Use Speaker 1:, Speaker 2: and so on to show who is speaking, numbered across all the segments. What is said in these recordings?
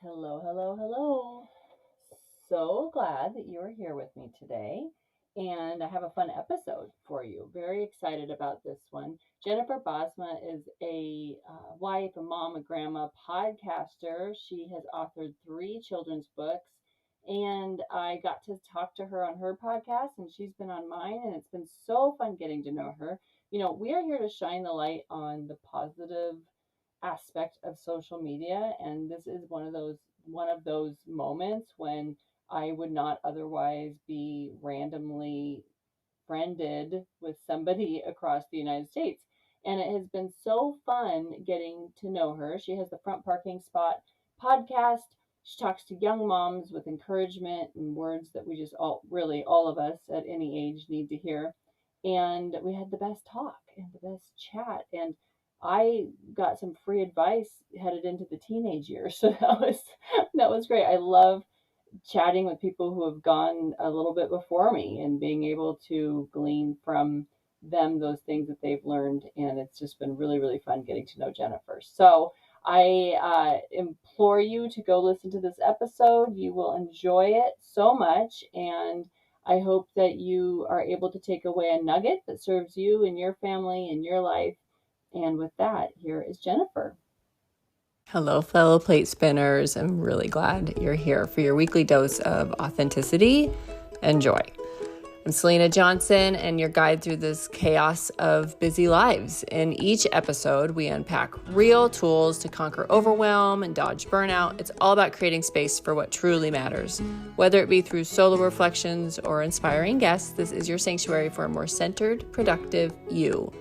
Speaker 1: Hello, hello, hello. So glad that you are here with me today. And I have a fun episode for you. Very excited about this one. Jennifer Bosma is a wife, a mom, a grandma, podcaster. She has authored three children's books. And I got to talk to her on her podcast, and she's been on mine. And it's been so fun getting to know her. We are here to shine the light on the positive aspect of social media, and this is one of those moments when I would not otherwise be randomly friended with somebody across the United States. And it has been so fun getting to know her. She has the Front Parking Spot podcast. She talks to young moms with encouragement and words that we just all of us at any age need to hear. And we had the best talk and the best chat. And I got some free advice headed into the teenage years. So that was great. I love chatting with people who have gone a little bit before me and being able to glean from them those things that they've learned. And it's just been really, really fun getting to know Jennifer. So I implore you to go listen to this episode. You will enjoy it so much. And I hope that you are able to take away a nugget that serves you and your family and your life. And with that, here is Jennifer.
Speaker 2: Hello, fellow plate spinners. I'm really glad you're here for your weekly dose of authenticity and joy. I'm Selena Johnson, and your guide through this chaos of busy lives. In each episode, we unpack real tools to conquer overwhelm and dodge burnout. It's all about creating space for what truly matters. Whether it be through solo reflections or inspiring guests, this is your sanctuary for a more centered, productive you,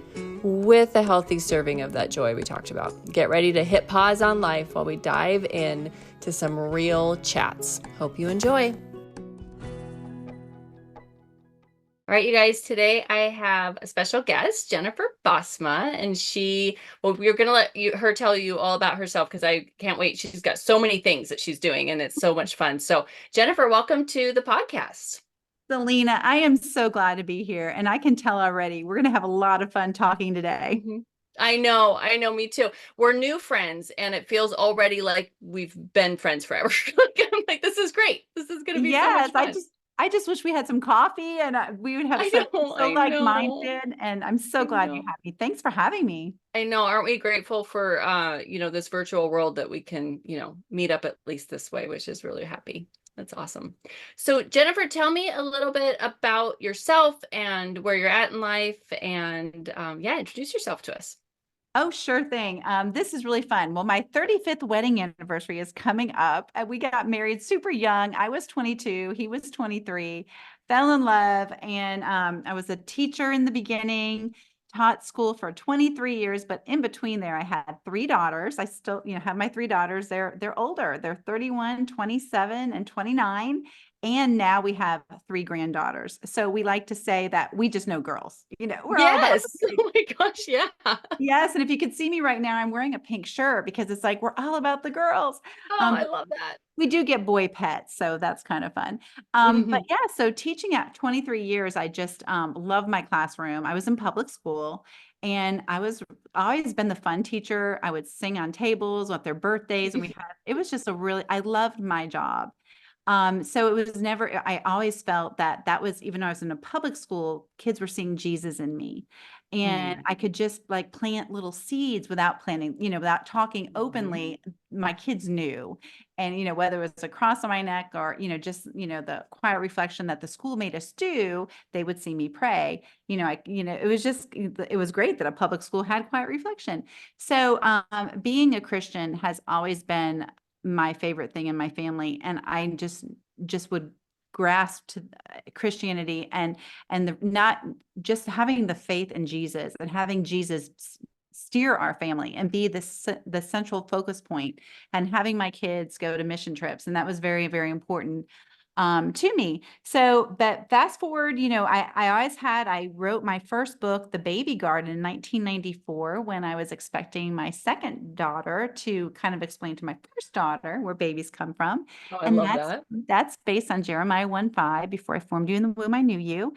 Speaker 2: with a healthy serving of that joy we talked about. Get ready to hit pause on life while we dive in to some real chats. Hope you enjoy. All right, you guys, today I have a special guest, Jennifer Bosma, and we're going to let her tell you all about herself because I can't wait. She's got so many things that she's doing and it's so much fun. So Jennifer, welcome to the podcast.
Speaker 3: Selena, I am so glad to be here. And I can tell already we're going to have a lot of fun talking today.
Speaker 2: Mm-hmm. I know, me too. We're new friends and it feels already like we've been friends forever. I'm like, this is great. This is going to be so much fun.
Speaker 3: I just wish we had some coffee and we would have so like-minded. And I'm so glad you have me. Thanks for having me.
Speaker 2: I know. Aren't we grateful for, this virtual world that we can, meet up at least this way, which is really happy. That's awesome. So Jennifer, tell me a little bit about yourself and where you're at in life and introduce yourself to us.
Speaker 3: Oh, sure thing. This is really fun. Well, my 35th wedding anniversary is coming up. We got married super young. I was 22. He was 23. Fell in love. And I was a teacher in the beginning, taught school for 23 years. But in between there, I had three daughters. I still, have my three daughters. They're older. They're 31, 27, and 29. And now we have three granddaughters. So we like to say that we just know girls, we're all about
Speaker 2: Oh my gosh. Yeah.
Speaker 3: Yes. And if you could see me right now, I'm wearing a pink shirt because it's like, we're all about the girls.
Speaker 2: Oh, I love that.
Speaker 3: We do get boy pets. So that's kind of fun. But yeah, so teaching at 23 years, I just love my classroom. I was in public school and always been the fun teacher. I would sing on tables with their birthdays. And it was just I loved my job. So it was I always felt that was, even though I was in a public school, kids were seeing Jesus in me. And I could just like plant little seeds without planting, without talking openly. My kids knew. And, whether it was a cross on my neck or, just, the quiet reflection that the school made us do, they would see me pray. It was great that a public school had quiet reflection. So being a Christian has always been my favorite thing in my family. And I just would grasp to Christianity and not just having the faith in Jesus and having Jesus steer our family and be the central focus point, and having my kids go to mission trips. And that was very, very important to me. So, but fast forward, I wrote my first book, The Baby Garden, in 1994, when I was expecting my second daughter, to kind of explain to my first daughter where babies come from.
Speaker 2: Oh, I love that.
Speaker 3: That's based on Jeremiah 1:5, before I formed you in the womb, I knew you.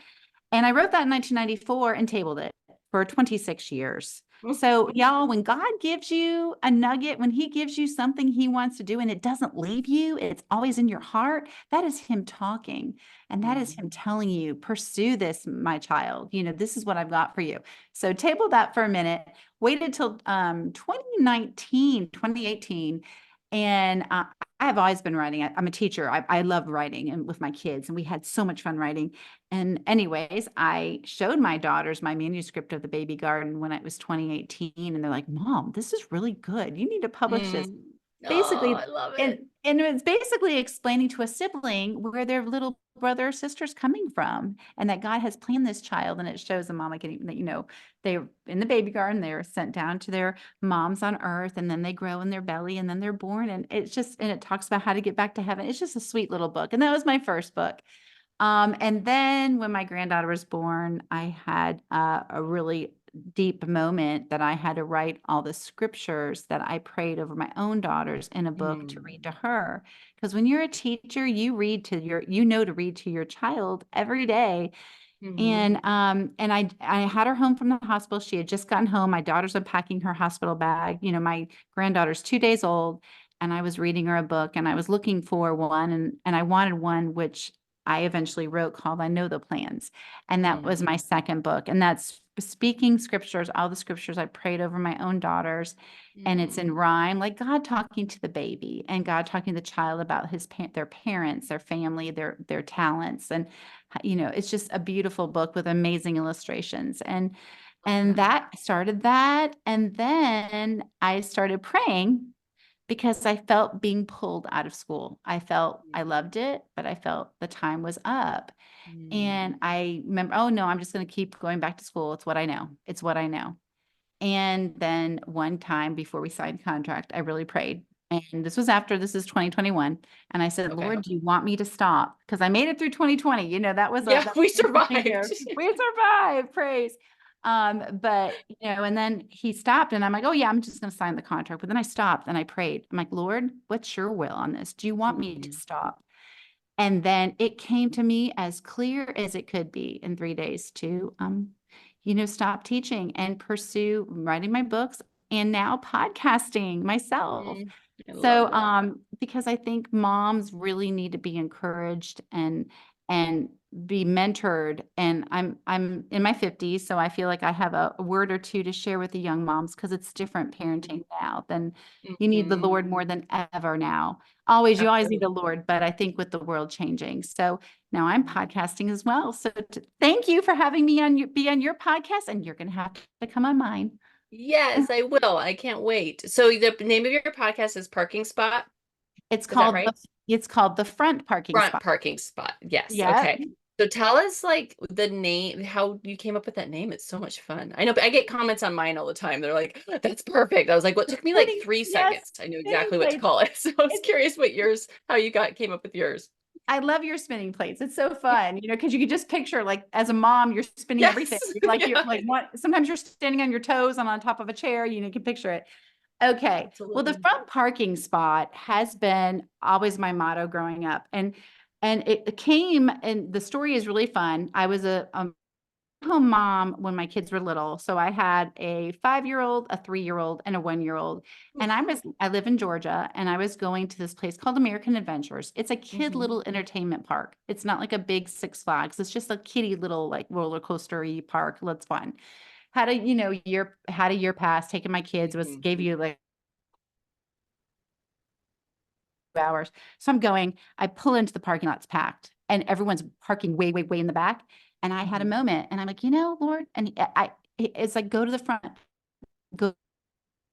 Speaker 3: And I wrote that in 1994 and tabled it. for 26 years. So y'all, when God gives you a nugget, when he gives you something he wants to do and it doesn't leave you, it's always in your heart, that is him talking. And that is him telling you, pursue this, my child. This is what I've got for you. So table that for a minute, waited till 2019, 2018. And I've always been writing. I'm a teacher. I love writing and with my kids, and we had so much fun writing. And anyways, I showed my daughters my manuscript of The Baby Garden when it was 2018, and they're like, "Mom, this is really good. You need to publish this."
Speaker 2: Oh,
Speaker 3: Basically,
Speaker 2: I love
Speaker 3: and
Speaker 2: it.
Speaker 3: and it's basically explaining to a sibling where their little brother or sister's coming from, and that God has planned this child, and it shows the mama getting, they're in the baby garden, they're sent down to their moms on earth, and then they grow in their belly, and then they're born, and it talks about how to get back to heaven. It's just a sweet little book, and that was my first book. And then when my granddaughter was born, I had a really deep moment that I had to write all the scriptures that I prayed over my own daughters in a book to read to her. Because when you're a teacher, you read to to read to your child every day. And I had her home from the hospital. She had just gotten home. My daughter's unpacking her hospital bag. My granddaughter's 2 days old, and I was reading her a book, and I was looking for one, and I wanted one which I eventually wrote called I Know the Plans. And that was my second book. And that's speaking scriptures, all the scriptures I prayed over my own daughters. And it's in rhyme, like God talking to the baby and God talking to the child about their parents, their family, their talents. And it's just a beautiful book with amazing illustrations. And that started that. And then I started praying because I felt being pulled out of school. I felt I loved it, but I felt the time was up. And I remember, oh no, I'm just going to keep going back to school. It's what I know. It's what I know. And then one time before we signed contract, I really prayed. And this is 2021. And I said,
Speaker 2: Okay.
Speaker 3: Lord, do you want me to stop? Because I made it through 2020. That was
Speaker 2: Yeah,
Speaker 3: that
Speaker 2: we
Speaker 3: was an interesting
Speaker 2: survived.
Speaker 3: year. We survived, praise. But and then he stopped and I'm like, oh yeah, I'm just gonna sign the contract. But then I stopped and I prayed. I'm like, Lord, what's your will on this? Do you want me to stop? And then it came to me as clear as it could be in 3 days to stop teaching and pursue writing my books and now podcasting myself.
Speaker 2: I love
Speaker 3: So,
Speaker 2: that.
Speaker 3: because I think moms really need to be encouraged and be mentored. And I'm in my 50s, so I feel like I have a word or two to share with the young moms because it's different parenting now than you need the Lord more than ever now. You always need the
Speaker 2: Absolutely.
Speaker 3: Lord, but I think with the world changing. So now I'm podcasting as well. So thank you for having me be on your podcast, and you're going to have to come on mine.
Speaker 2: Yes, I will. I can't wait. So the name of your podcast is Parking Spot.
Speaker 3: It's
Speaker 2: Is that
Speaker 3: called
Speaker 2: right?
Speaker 3: the front parking
Speaker 2: Front
Speaker 3: spot.
Speaker 2: parking spot. Yes.
Speaker 3: Yeah.
Speaker 2: Okay. So tell us like the name, how you came up with that name. It's so much fun. I know, but I get comments on mine all the time. They're like, "That's perfect." I was like, "What took me like
Speaker 3: Spinning,
Speaker 2: 3 seconds?
Speaker 3: yes,
Speaker 2: I knew
Speaker 3: spinning
Speaker 2: exactly what to
Speaker 3: plates.
Speaker 2: call it." So I was
Speaker 3: It's
Speaker 2: curious how you came up with yours.
Speaker 3: I love your spinning plates. It's so fun, because you can just picture like as a mom, you're spinning everything.
Speaker 2: Yes.
Speaker 3: You're
Speaker 2: Yeah.
Speaker 3: like what sometimes you're standing on your toes and on top of a chair, you can picture it. Okay. Well, the
Speaker 2: Absolutely.
Speaker 3: front parking spot has been always my motto growing up. And it came, and the story is really fun. I was a home mom when my kids were little. So I had a 5-year-old, a 3-year-old, and a 1-year-old. And
Speaker 2: Oof.
Speaker 3: I live in Georgia, and I was going to this place called American Adventures. It's a kid
Speaker 2: Mhm.
Speaker 3: little entertainment park. It's not like a big Six Flags. It's just a kiddie little like roller coaster-y park. That's fun. Had a year pass, taking my kids
Speaker 2: Mhm.
Speaker 3: gave you like hours. So I pull into the parking lot's packed and everyone's parking way, way, way in the back. And I had a
Speaker 2: Mhm.
Speaker 3: moment and I'm like, Lord, and it's like, go to the front, go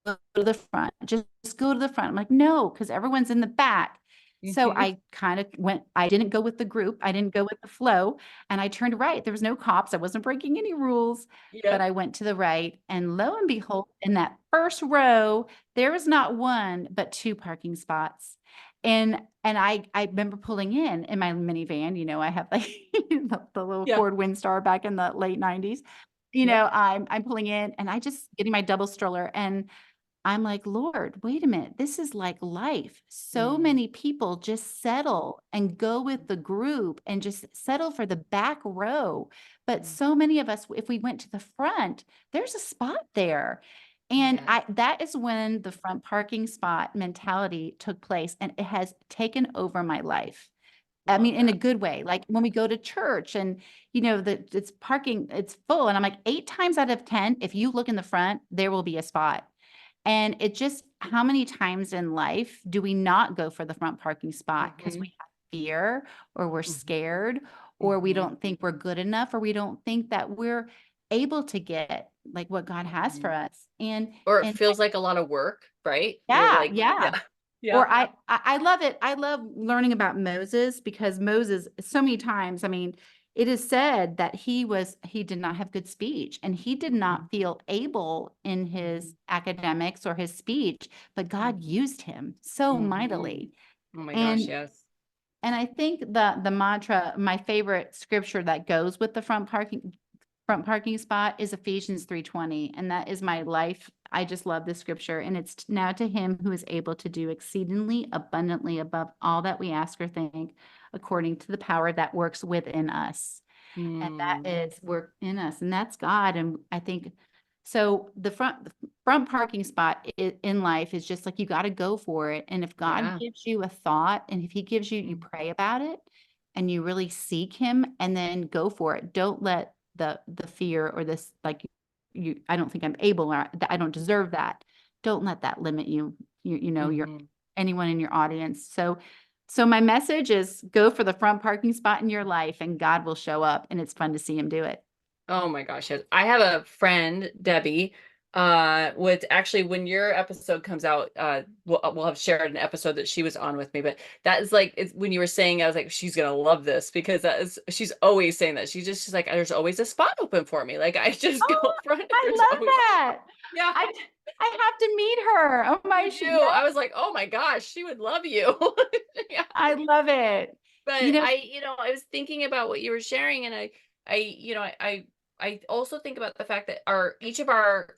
Speaker 3: to the front, just go to the front. I'm like, no, because everyone's in the back. So
Speaker 2: Mhm.
Speaker 3: I kind of I didn't go with the group. I didn't go with the flow. And I turned right. There was no cops. I wasn't breaking any rules, but
Speaker 2: Yep.
Speaker 3: I went to the right. And lo and behold, in that first row, there was not one, but two parking spots. And I remember pulling in my minivan, I have like the little
Speaker 2: Yeah.
Speaker 3: Ford Windstar back in the late 90s.
Speaker 2: Yep.
Speaker 3: I'm pulling in and I just getting my double stroller, and I'm like, Lord, wait a minute. This is like life. So
Speaker 1: Mm,
Speaker 3: many people just settle and go with the group and just settle for the back row. But
Speaker 1: mm.
Speaker 3: so many of us, if we went to the front, there's a spot there. And
Speaker 1: Yes.
Speaker 3: that is when the front parking spot mentality took place, and it has taken over my life. I
Speaker 1: Love
Speaker 3: mean, in a
Speaker 1: that.
Speaker 3: good way. Like when we go to church and, that it's parking, it's full. And I'm like, 8 times out of 10, if you look in the front, there will be a spot. And it just, how many times in life do we not go for the front parking spot because
Speaker 1: Hmm.
Speaker 3: we have fear, or we're
Speaker 1: Hmm.
Speaker 3: scared, or we
Speaker 1: Hmm.
Speaker 3: don't think we're good enough, or we don't think that we're able to get like what God has for
Speaker 1: Hmm.
Speaker 3: us.
Speaker 2: Or it
Speaker 3: And
Speaker 2: feels like a lot of work, right? You're
Speaker 3: yeah,
Speaker 2: like,
Speaker 3: yeah.
Speaker 2: yeah, yeah.
Speaker 3: Or I love it. I love learning about Moses, because Moses, so many times, I mean, it is said that he did not have good speech, and he did
Speaker 1: Mhm.
Speaker 3: not feel able in his
Speaker 1: Mhm.
Speaker 3: academics or his speech, but God
Speaker 1: Mhm.
Speaker 3: used him so
Speaker 1: Mhm.
Speaker 3: mightily.
Speaker 1: Oh my gosh,
Speaker 3: And
Speaker 1: yes.
Speaker 3: I think the mantra, my favorite scripture that goes with the front parking spot is Ephesians 3:20, and that is my life. I just love this scripture, and it's now to him who is able to do exceedingly abundantly above all that we ask or think, according to the power that works within us. And that
Speaker 1: Mm.
Speaker 3: is work in us, and that's God. And I think so. The front parking spot in life is just like, you got to go for it. And if God
Speaker 2: Yeah.
Speaker 3: gives you a thought, and if He gives you, you
Speaker 1: Mm.
Speaker 3: pray about it, and you really seek Him, and then go for it. Don't let the fear, or this, like, I don't think I'm able, or I don't deserve that. Don't let that limit you. Your
Speaker 1: Mhm.
Speaker 3: anyone in your audience. So my message is, go for the front parking spot in your life, and God will show up, and it's fun to see him do it.
Speaker 2: Oh my gosh, yes. I have a friend, Debbie, with actually when your episode comes out, we'll have shared an episode that she was on with me, but that is like, it's, when you were saying, I was like, she's gonna love this, because that is, she's always saying that. She's like, there's always a spot open for me. Like I just go
Speaker 3: Oh,
Speaker 2: up front and
Speaker 3: I
Speaker 2: there's
Speaker 3: love
Speaker 2: always,
Speaker 3: that.
Speaker 2: yeah,
Speaker 3: I I have to meet her. Oh my,
Speaker 2: you do.
Speaker 3: yeah,
Speaker 2: I was like, oh my gosh, she would love you. Yeah.
Speaker 3: I love it. You
Speaker 2: But
Speaker 3: know,
Speaker 2: I was thinking about what you were sharing, and I also think about the fact that our each of our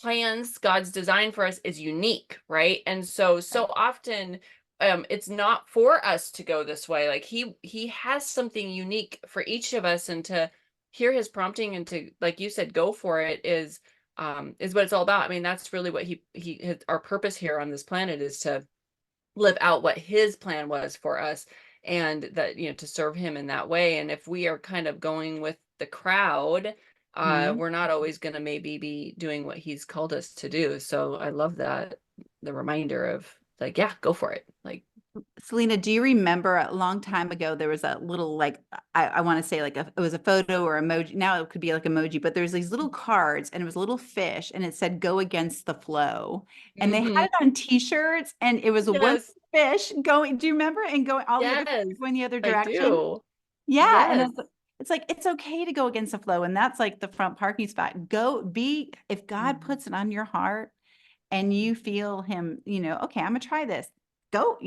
Speaker 2: plans, God's design for us is unique, right? And so
Speaker 3: right.
Speaker 2: often it's not for us to go this way. Like he has something unique for each of us, and to hear his prompting and to, like you said, go for it is what it's all about. I mean, that's really what our purpose here on this planet is to live out what his plan was for us, and that, to serve him in that way. And if we are kind of going with the crowd,
Speaker 3: Mhm.
Speaker 2: we're not always going to maybe be doing what he's called us to do. So I love that, the reminder of, like, yeah, go for it. Like,
Speaker 3: Selena, do you remember a long time ago, there was a little, like, I want to say, like, it was a photo or emoji. Now it could be like emoji, but there's these little cards, and it was a little fish, and it said "Go against the flow," and they had
Speaker 2: hmm,
Speaker 3: it on T-shirts, and it was a one
Speaker 2: yes,
Speaker 3: fish going. Do you remember? And going, all the other fish
Speaker 2: yes,
Speaker 3: were going the other
Speaker 2: I
Speaker 3: direction.
Speaker 2: do.
Speaker 3: Yeah, and
Speaker 2: Yes.
Speaker 3: it's like, it's okay to go against the flow, and that's like the front parking spot. Go be If God
Speaker 1: Mhm.
Speaker 3: puts it on your heart, and you feel him, okay, I'm gonna try this. Go,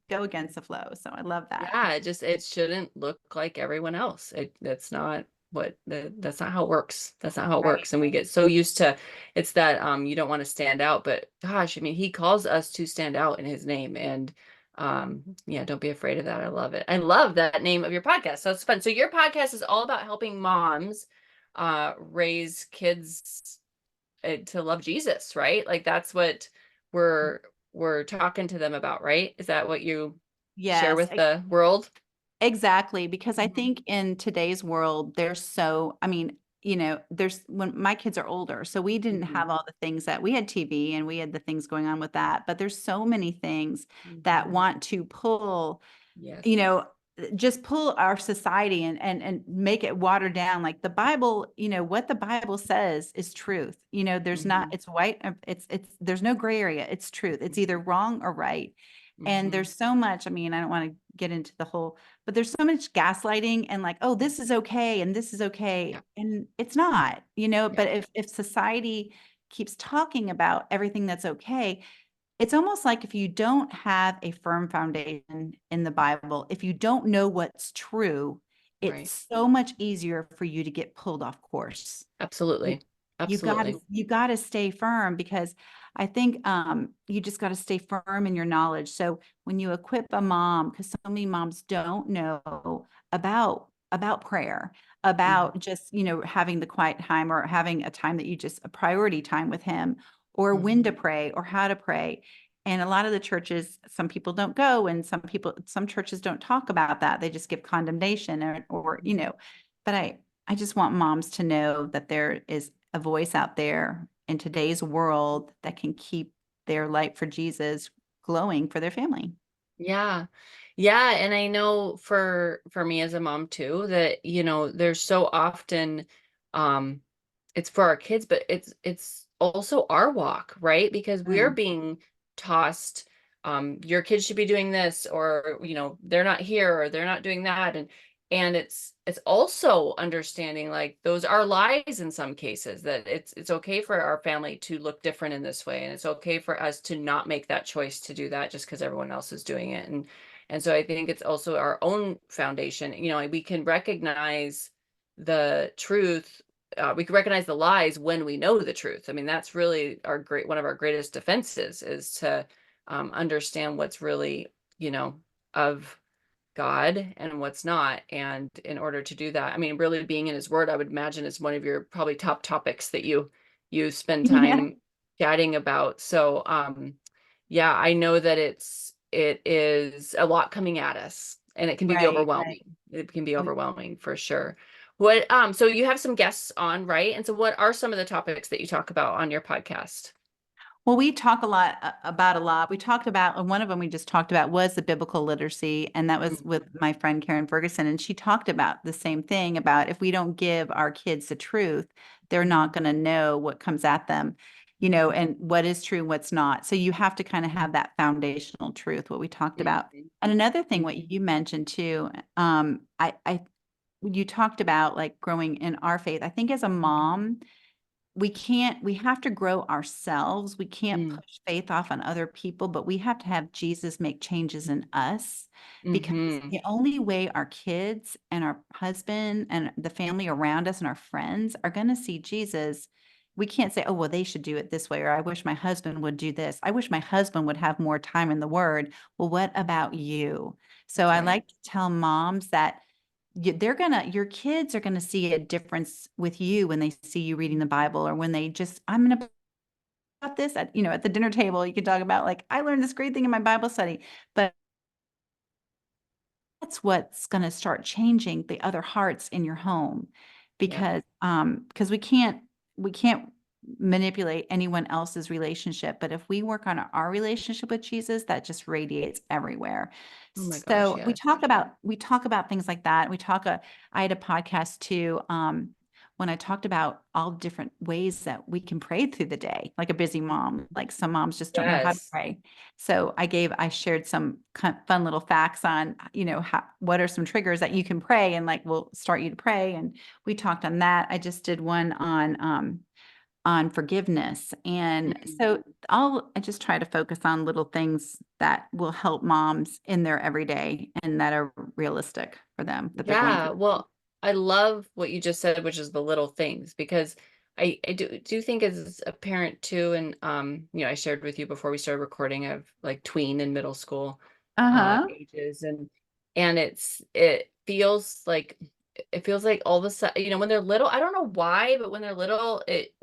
Speaker 3: go against the flow. So I love that.
Speaker 2: Yeah, it shouldn't look like everyone else. That's not that's not how it works. That's not how it
Speaker 3: Right.
Speaker 2: works. And we get so used to, it's that you don't want to stand out, but gosh, I mean, he calls us to stand out in his name. And yeah, don't be afraid of that. I love it. I love that name of your podcast. So it's fun. So your podcast is all about helping moms raise kids to love Jesus, right? Like that's what we're we're talking to them about, right? Is that what you share
Speaker 3: Yes,
Speaker 2: with the world?
Speaker 3: exactly. Because I
Speaker 1: Mhm.
Speaker 3: think in today's world, I mean, there's, when my kids are older, so we didn't
Speaker 2: Mhm.
Speaker 3: have all the things that we had, TV, and we had the things going on with that. But there's so many things that
Speaker 1: Mhm.
Speaker 3: want to pull,
Speaker 2: Yes.
Speaker 3: you know, just pull our society, and make it watered down. Like the Bible, what the Bible says is truth. There's not,
Speaker 1: Mhm.
Speaker 3: it's white, there's no gray area. It's truth. It's either wrong or right. And
Speaker 1: Mhm.
Speaker 3: there's so much, I mean, I don't want to get into the whole, but there's so much gaslighting, and like, oh, this is okay, and this is
Speaker 2: Yeah.
Speaker 3: okay. And it's not,
Speaker 2: Yeah.
Speaker 3: but if society keeps talking about everything that's okay, it's almost like, if you don't have a firm foundation in the Bible, if you don't know what's true,
Speaker 2: Right.
Speaker 3: it's so much easier for you to get pulled off course.
Speaker 2: Absolutely. Absolutely.
Speaker 3: you got to stay firm, because I think you just got to stay firm in your knowledge. So when you equip a mom, because so many moms don't know about prayer,
Speaker 2: Mhm.
Speaker 3: about just, having the quiet time, or having a time that you just a priority time with him, or when to
Speaker 2: Mhm.
Speaker 3: pray or how to pray. And a lot of the churches, some people don't go, and some churches don't talk about that. They just give condemnation, or but I just want moms to know that there is a voice out there in today's world that can keep their light for Jesus glowing for their family.
Speaker 2: Yeah. Yeah, and I know for me as a mom too that there's so often um it's for our kids, but it's also our walk, right? Because we're
Speaker 3: Mm.
Speaker 2: being tossed your kids should be doing this, or they're not here, or they're not doing that, and it's also understanding like those are lies in some cases, that it's okay for our family to look different in this way, and it's okay for us to not make that choice to do that just because everyone else is doing it. And so I think it's also our own foundation. We can recognize the truth, we can recognize the lies when we know the truth. I mean, that's really one of our greatest defenses, is to understand what's really, of God and what's not. And in order to do that, I mean, really being in his word, I would imagine, is one of your probably top topics that you spend
Speaker 3: Yeah.
Speaker 2: time chatting about. So yeah, I know that it is a lot coming at us, and it can be
Speaker 3: Right, right.
Speaker 2: overwhelming. It can be overwhelming for sure. What so you have some guests on, right? And so what are some of the topics that you talk about on your podcast?
Speaker 3: Well, we talk a lot about a lot. We talked about, and one of them we just talked about was the biblical literacy, and that was with
Speaker 2: Mhm.
Speaker 3: my friend Karen Ferguson, and she talked about the same thing, about if we don't give our kids the truth, they're not
Speaker 2: Mhm.
Speaker 3: going to know what comes at them, and what is true and what's not. So you have to kind of have that foundational truth, what we talked about.
Speaker 2: Mhm.
Speaker 3: And another thing,
Speaker 2: Mhm.
Speaker 3: what you mentioned too, I you talked about like growing in our faith. I think as a mom, we have to grow ourselves. We can't
Speaker 2: Mhm.
Speaker 3: push faith off on other people, but we have to have Jesus make changes in us, because
Speaker 2: Mhm.
Speaker 3: the only way our kids and our husband and the family around us and our friends are going to see Jesus. We can't say, oh, well, they should do it this way, or I wish my husband would do this. I wish my husband would have more time in the word. Well, what about you? So
Speaker 2: That's
Speaker 3: I
Speaker 2: right.
Speaker 3: like to tell moms that your kids are gonna see a difference with you when they see you reading the Bible, or when they just, I'm gonna about this at the dinner table, you can talk about like, I learned this great thing in my Bible study, but that's what's going to start changing the other hearts in your home,
Speaker 2: Yep.
Speaker 3: because we can't manipulate anyone else's relationship, but if we work on our relationship with Jesus, that just radiates everywhere.
Speaker 2: Oh my gosh,
Speaker 3: So we
Speaker 2: yes.
Speaker 3: talk about things like that. I had a podcast too, when I talked about all different ways that we can pray through the day, like a busy mom, like some moms just don't know how to
Speaker 2: Yes.
Speaker 3: pray. So I shared some fun little facts on, what are some triggers that you can pray, and like we'll start you to pray. And we talked on that. I just did one on forgiveness. And
Speaker 2: Mhm.
Speaker 3: so I just try to focus on little things that will help moms in their everyday, and that are realistic for them, that they're going
Speaker 2: Yeah,
Speaker 3: through.
Speaker 2: well, I love what you just said, which is the little things, because I do think as a parent too, and I shared with you before we started recording of like tween and middle school
Speaker 3: Uh-huh.
Speaker 2: ages, and it feels like all of a sudden, when they're little, I don't know why, but when they're little, it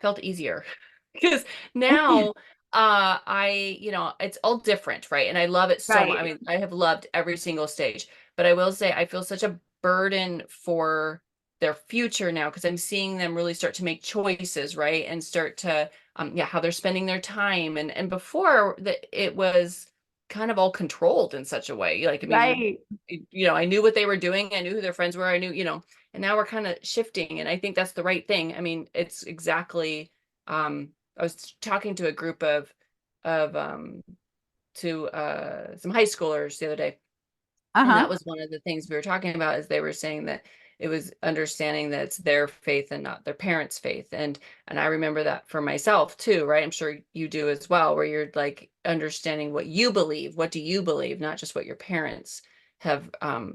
Speaker 2: felt easier. Because now it's all different, right? And I love it so much. I
Speaker 3: Right.
Speaker 2: mean, I have loved every single stage, but I will say I feel such a burden for their future now, because I'm seeing them really start to make choices, right? And start to yeah, how they're spending their time. And before that, it was kind of all controlled in such a way. Like, I mean,
Speaker 3: Right.
Speaker 2: I knew what they were doing, I knew who their friends were, I knew, and now we're kind of shifting, and I think that's the right thing. I mean, it's exactly I was talking to a group of to some high schoolers the other day, and that
Speaker 3: Uh-huh.
Speaker 2: was one of the things we were talking about, is they were saying that it was understanding that it's their faith and not their parents' faith. And I remember that for myself too, right? I'm sure you do as well, where you're like understanding what you believe. What do you believe? Not just what your parents have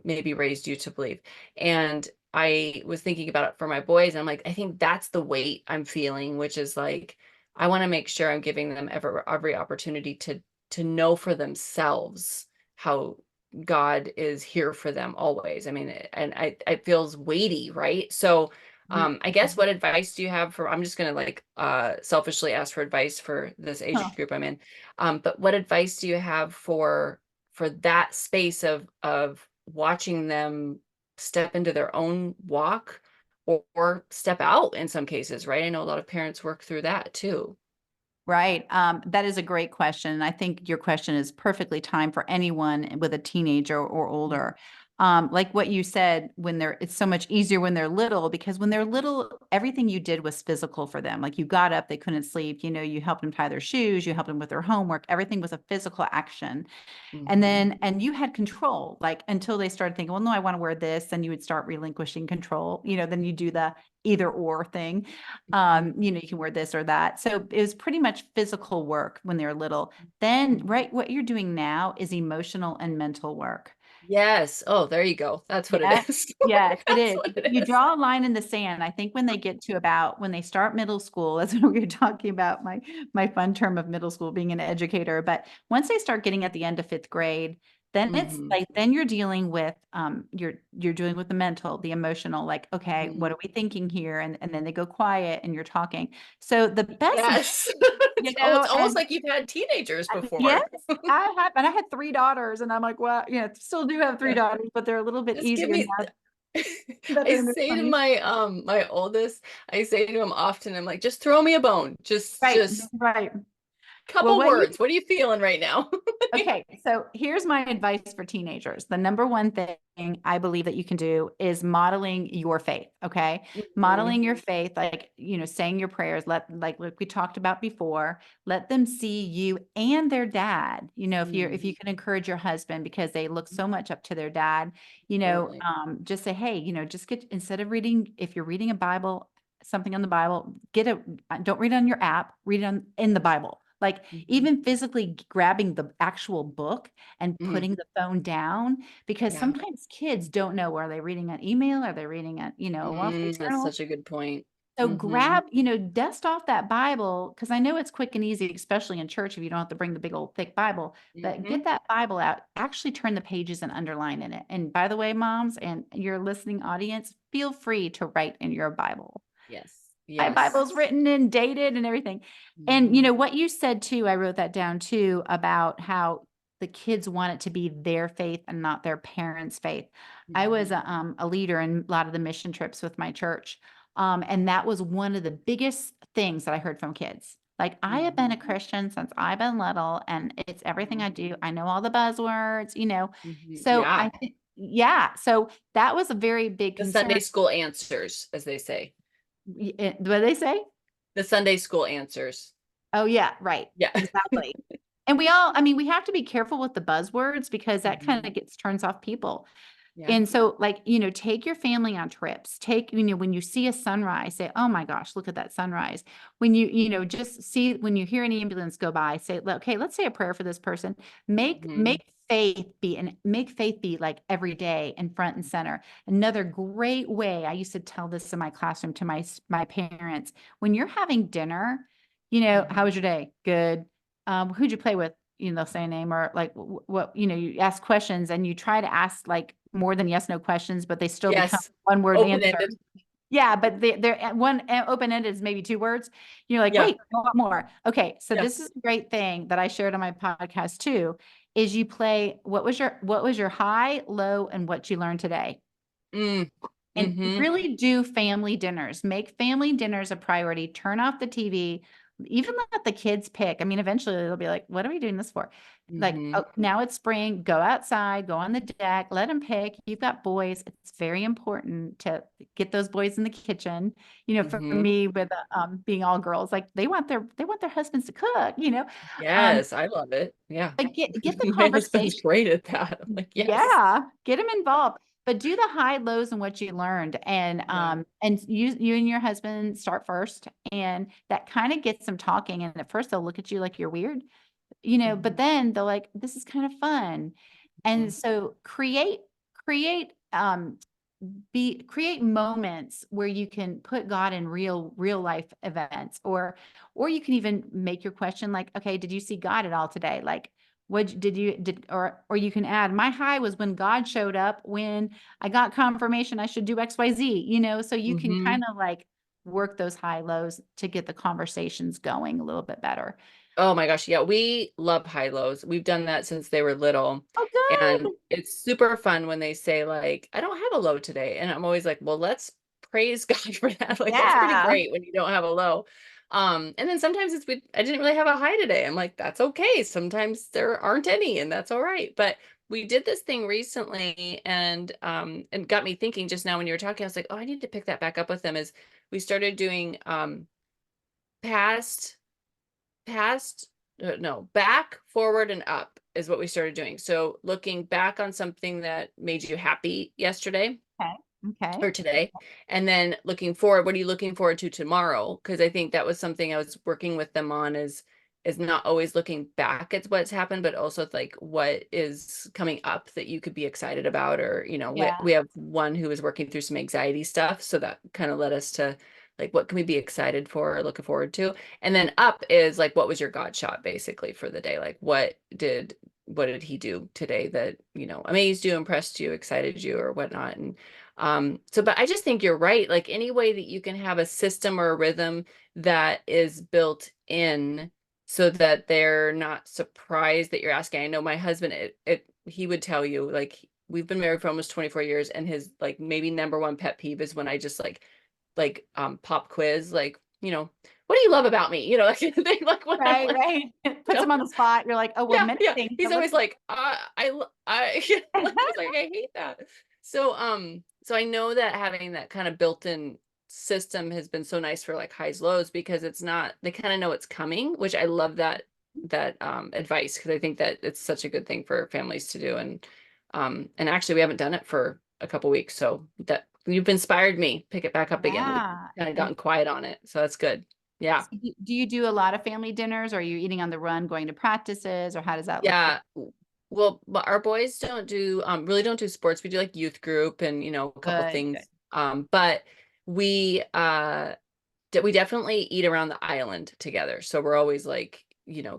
Speaker 2: maybe raised you to believe. And I was thinking about it for my boys, and I'm like, I think that's the weight I'm feeling, which is like, I want to make sure I'm giving them every opportunity to know for themselves how God is here for them always. I mean, and it feels weighty, right? So,
Speaker 3: Mhm.
Speaker 2: I guess what advice do you have for, I'm just gonna like selfishly ask for advice for this age
Speaker 3: Huh.
Speaker 2: group I'm in. But what advice do you have for that space of watching them step into their own walk, or step out in some cases, right? I know a lot of parents work through that too.
Speaker 3: Right. That is a great question. And I think your question is perfectly timed for anyone with a teenager or older. Like what you said, it's so much easier when they're little, because when they're little, everything you did was physical for them. Like you got up, they couldn't sleep, you helped them tie their shoes, you helped them with their homework. Everything was a physical action.
Speaker 2: Mm-hmm.
Speaker 3: And you had control, like until they started thinking, well, no, I want to wear this. Then you would start relinquishing control. Then you do the either or thing. You can wear this or that. So it was pretty much physical work when they were little. Then, right, what you're doing now is emotional and mental work.
Speaker 2: Yes. Oh, there you go. That's what it
Speaker 3: Yeah.
Speaker 2: is.
Speaker 3: Yes, it
Speaker 2: That's
Speaker 3: is.
Speaker 2: what it
Speaker 3: You
Speaker 2: is.
Speaker 3: draw a line in the sand. I think when they get to when they start middle school, that's what we were talking about, my fun term of middle school, being an educator. But once they start getting at the end of fifth grade, then it's
Speaker 2: Mm-hmm.
Speaker 3: like then you're dealing with you're dealing with the mental, the emotional, like, okay,
Speaker 2: Mm-hmm.
Speaker 3: what are we thinking here? And then they go quiet and you're talking. So the best,
Speaker 2: Yes. Oh, it's almost
Speaker 3: and
Speaker 2: like you've had teenagers
Speaker 3: yes,
Speaker 2: before.
Speaker 3: I have, and I had three daughters, and I'm like, well, still do have three
Speaker 2: Yeah.
Speaker 3: daughters, but they're a little bit
Speaker 2: Just give
Speaker 3: easier
Speaker 2: me
Speaker 3: now that
Speaker 2: I
Speaker 3: they're in their
Speaker 2: say to
Speaker 3: 20s.
Speaker 2: my oldest, I say to him often, I'm like, just throw me a bone. Just
Speaker 3: Right,
Speaker 2: just
Speaker 3: right. Well,
Speaker 2: couple words. What are you feeling right now?
Speaker 3: okay, so here's my advice for teenagers. The number one thing I believe that you can do is modeling your faith. Okay.
Speaker 2: Mhm.
Speaker 3: Modeling your faith, like, saying your prayers, like we talked about before, let them see you and their dad. If
Speaker 2: Mm,
Speaker 3: you can encourage your husband because they look so much up to their dad,
Speaker 2: totally.
Speaker 3: just say, hey, just get, instead of reading, if you're reading a Bible, something on the Bible, don't read it on your app, read it in the Bible. Like,
Speaker 2: Mhm.
Speaker 3: even physically grabbing the actual book and
Speaker 2: Mhm.
Speaker 3: putting the phone down, because
Speaker 2: Yeah.
Speaker 3: sometimes kids don't know, are they reading an email? Are they reading a Wall Street
Speaker 2: That's
Speaker 3: Journal?
Speaker 2: such a good point.
Speaker 3: So
Speaker 2: Mhm.
Speaker 3: grab, dust off that Bible, because I know it's quick and easy, especially in church if you don't have to bring the big old thick Bible, but
Speaker 2: Mhm.
Speaker 3: get that Bible out, actually turn the pages and underline in it. And by the way, moms and your listening audience, feel free to write in your Bible.
Speaker 2: Yes.
Speaker 3: My
Speaker 2: Yes.
Speaker 3: Bible's written and dated and everything. And
Speaker 2: Mhm.
Speaker 3: what you said too, I wrote that down too, about how the kids want it to be their faith and not their parents' faith. I was
Speaker 2: Mhm.
Speaker 3: a leader in a lot of the mission trips with my church. And that was one of the biggest things that I heard from kids. Like, I have been
Speaker 2: Mhm.
Speaker 3: a Christian since I've been little, and it's everything
Speaker 2: Mhm.
Speaker 3: I do. I know all the buzzwords.
Speaker 2: Mhm.
Speaker 3: So
Speaker 2: Yeah.
Speaker 3: I think, yeah. So that was a very big
Speaker 2: The
Speaker 3: concern.
Speaker 2: Sunday school answers, as they say.
Speaker 3: What do they say?
Speaker 2: The Sunday school answers.
Speaker 3: Oh, yeah, right.
Speaker 2: Yeah.
Speaker 3: Exactly. And we have to be careful with the buzzwords, because that kind
Speaker 2: Mhm.
Speaker 3: of gets turns off people.
Speaker 2: Yeah.
Speaker 3: And so, like, take your family on trips. When you see a sunrise, say, oh my gosh, look at that sunrise. When just see, when you hear an ambulance go by, say, okay, let's say a prayer for this person.
Speaker 2: Mhm.
Speaker 3: Make faith be like every day and front and center. Another great way, I used to tell this in my classroom to my parents, when you're having dinner, how
Speaker 2: Mhm.
Speaker 3: was your day? Good. Who'd you play with? They'll say a name, or like what, you ask questions, and you try to ask like more than yes, no questions, but they still become
Speaker 2: Yes.
Speaker 3: one word
Speaker 2: Open-ended.
Speaker 3: answers. Yeah, but they're one open-ended is maybe two words. You're like,
Speaker 2: Yeah.
Speaker 3: wait, I want more. Okay, so
Speaker 2: Yeah.
Speaker 3: this is a great thing that I shared on my podcast too, is you play, what was your high, low, and what you learned today?
Speaker 2: Mm.
Speaker 3: And
Speaker 2: Mhm.
Speaker 3: really do family dinners. Make family dinners a priority. Turn off the TV. Even let the kids pick. I mean, eventually they'll be like, what are we doing this for? Like,
Speaker 2: Mhm.
Speaker 3: oh, now it's spring. Go outside, go on the deck, let them pick. You've got boys. It's very important to get those boys in the kitchen. For
Speaker 2: Mhm.
Speaker 3: me, with being all girls, like they want their husbands to cook. Um,
Speaker 2: Yes, I love it. Yeah.
Speaker 3: but get the
Speaker 2: My husband's
Speaker 3: conversation.
Speaker 2: great at that. I'm like, yes.
Speaker 3: Yeah, get them involved, but do the high lows and what you learned, and
Speaker 2: Yeah.
Speaker 3: you and your husband start first, and that kind of gets them talking. And at first they'll look at you like you're weird, but
Speaker 2: Mhm.
Speaker 3: then they're like, this is kind of fun. And
Speaker 2: Mhm.
Speaker 3: so create, create moments where you can put God in real life events, or you can even make your question like, okay, did you see God at all today? Like, what did you did or you can add, my high was when God showed up when I got confirmation I should do XYZ, so you can
Speaker 1: Mm-hmm.
Speaker 3: kind of like work those high lows to get the conversations going a little bit better.
Speaker 2: Oh my gosh, yeah, we love high lows. We've done that since they were little.
Speaker 3: Oh,
Speaker 2: And
Speaker 3: good.
Speaker 2: it's super fun when they say like, I don't have a low today. And I'm always like, well, let's praise God for that. Like that's pretty
Speaker 3: Yeah.
Speaker 2: great when you don't have a low. And then sometimes I didn't really have a high today. I'm like, that's okay. Sometimes there aren't any and that's all right. But we did this thing recently and got me thinking just now when you were talking, I was like, oh, I need to pick that back up with them is we started doing past past no, back, forward, and up is what we started doing. So looking back on something that made you happy yesterday
Speaker 3: Okay. Okay.
Speaker 2: or today, and then looking forward, what are you looking forward to tomorrow? Because I think that was something I was working with them on is not always looking back at what's happened, but also like what is coming up that you could be excited about. Or,
Speaker 3: Yeah.
Speaker 2: we have one who is working through some anxiety stuff. So that kind of led us to like, what can we be excited for or looking forward to? And then up is like, what was your God shot basically for the day? Like, what did he do today that, amazed you, impressed you, excited you, or whatnot? And but I just think you're right. Like any way that you can have a system or a rhythm that is built in so that they're not surprised that you're asking. I know my husband, he would tell you, like, we've been married for almost 24 years, and his like maybe number one pet peeve is when I just pop quiz, like, what do you love about me? Like thing, like when I'm
Speaker 3: Right,
Speaker 2: like,
Speaker 3: right. Puts them on the spot. You're like, oh, well,
Speaker 2: yeah,
Speaker 3: many
Speaker 2: yeah.
Speaker 3: things,
Speaker 2: He's
Speaker 3: but let's.
Speaker 2: always like, like he's like, I hate that. So I know that having that kind of built-in system has been so nice for like highs, lows, because it's not, they kind of know it's coming, which I love that advice, because I think that it's such a good thing for families to do. And actually we haven't done it for a couple weeks, so that you've inspired me, pick it back up again. We've
Speaker 3: Yeah.
Speaker 2: kind of
Speaker 3: And
Speaker 2: gotten quiet on it, so that's good. Yeah.
Speaker 3: so do you do a lot of family dinners? Or are you eating on the run, going to practices, or how does that look for
Speaker 2: Yeah. Well, but our boys don't do really don't do sports. We do like youth group and a couple
Speaker 3: good? Good.
Speaker 2: things. But we we definitely eat around the island together. So we're always like,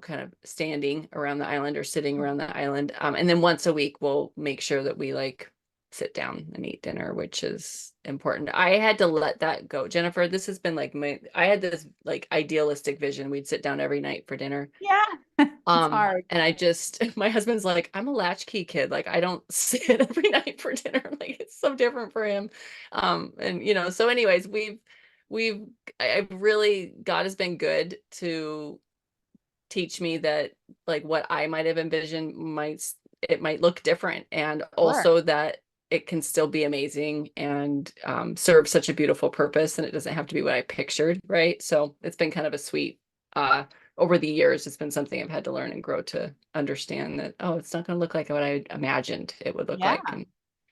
Speaker 2: kind of standing around the island or sitting around the island. And then once a week we'll make sure that we like sit down and eat dinner, which is important. I had to let that go. Jennifer, this has been like I had this like idealistic vision. We'd sit down every night for dinner.
Speaker 3: Yeah. It's hard.
Speaker 2: And I just, my husband's like, I'm a latchkey kid. Like, I don't sit every night for dinner. Like, it's so different for him. And so anyways, we've, I've really, God has been good to teach me that like what I might have envisioned it might look different. And
Speaker 3: Sure.
Speaker 2: also that it can still be amazing and serve such a beautiful purpose. And it doesn't have to be what I pictured. Right. So it's been kind of a sweet, over the years, it's been something I've had to learn and grow to understand that, oh, it's not going to look like what I imagined it would look
Speaker 3: Yeah.
Speaker 2: like. And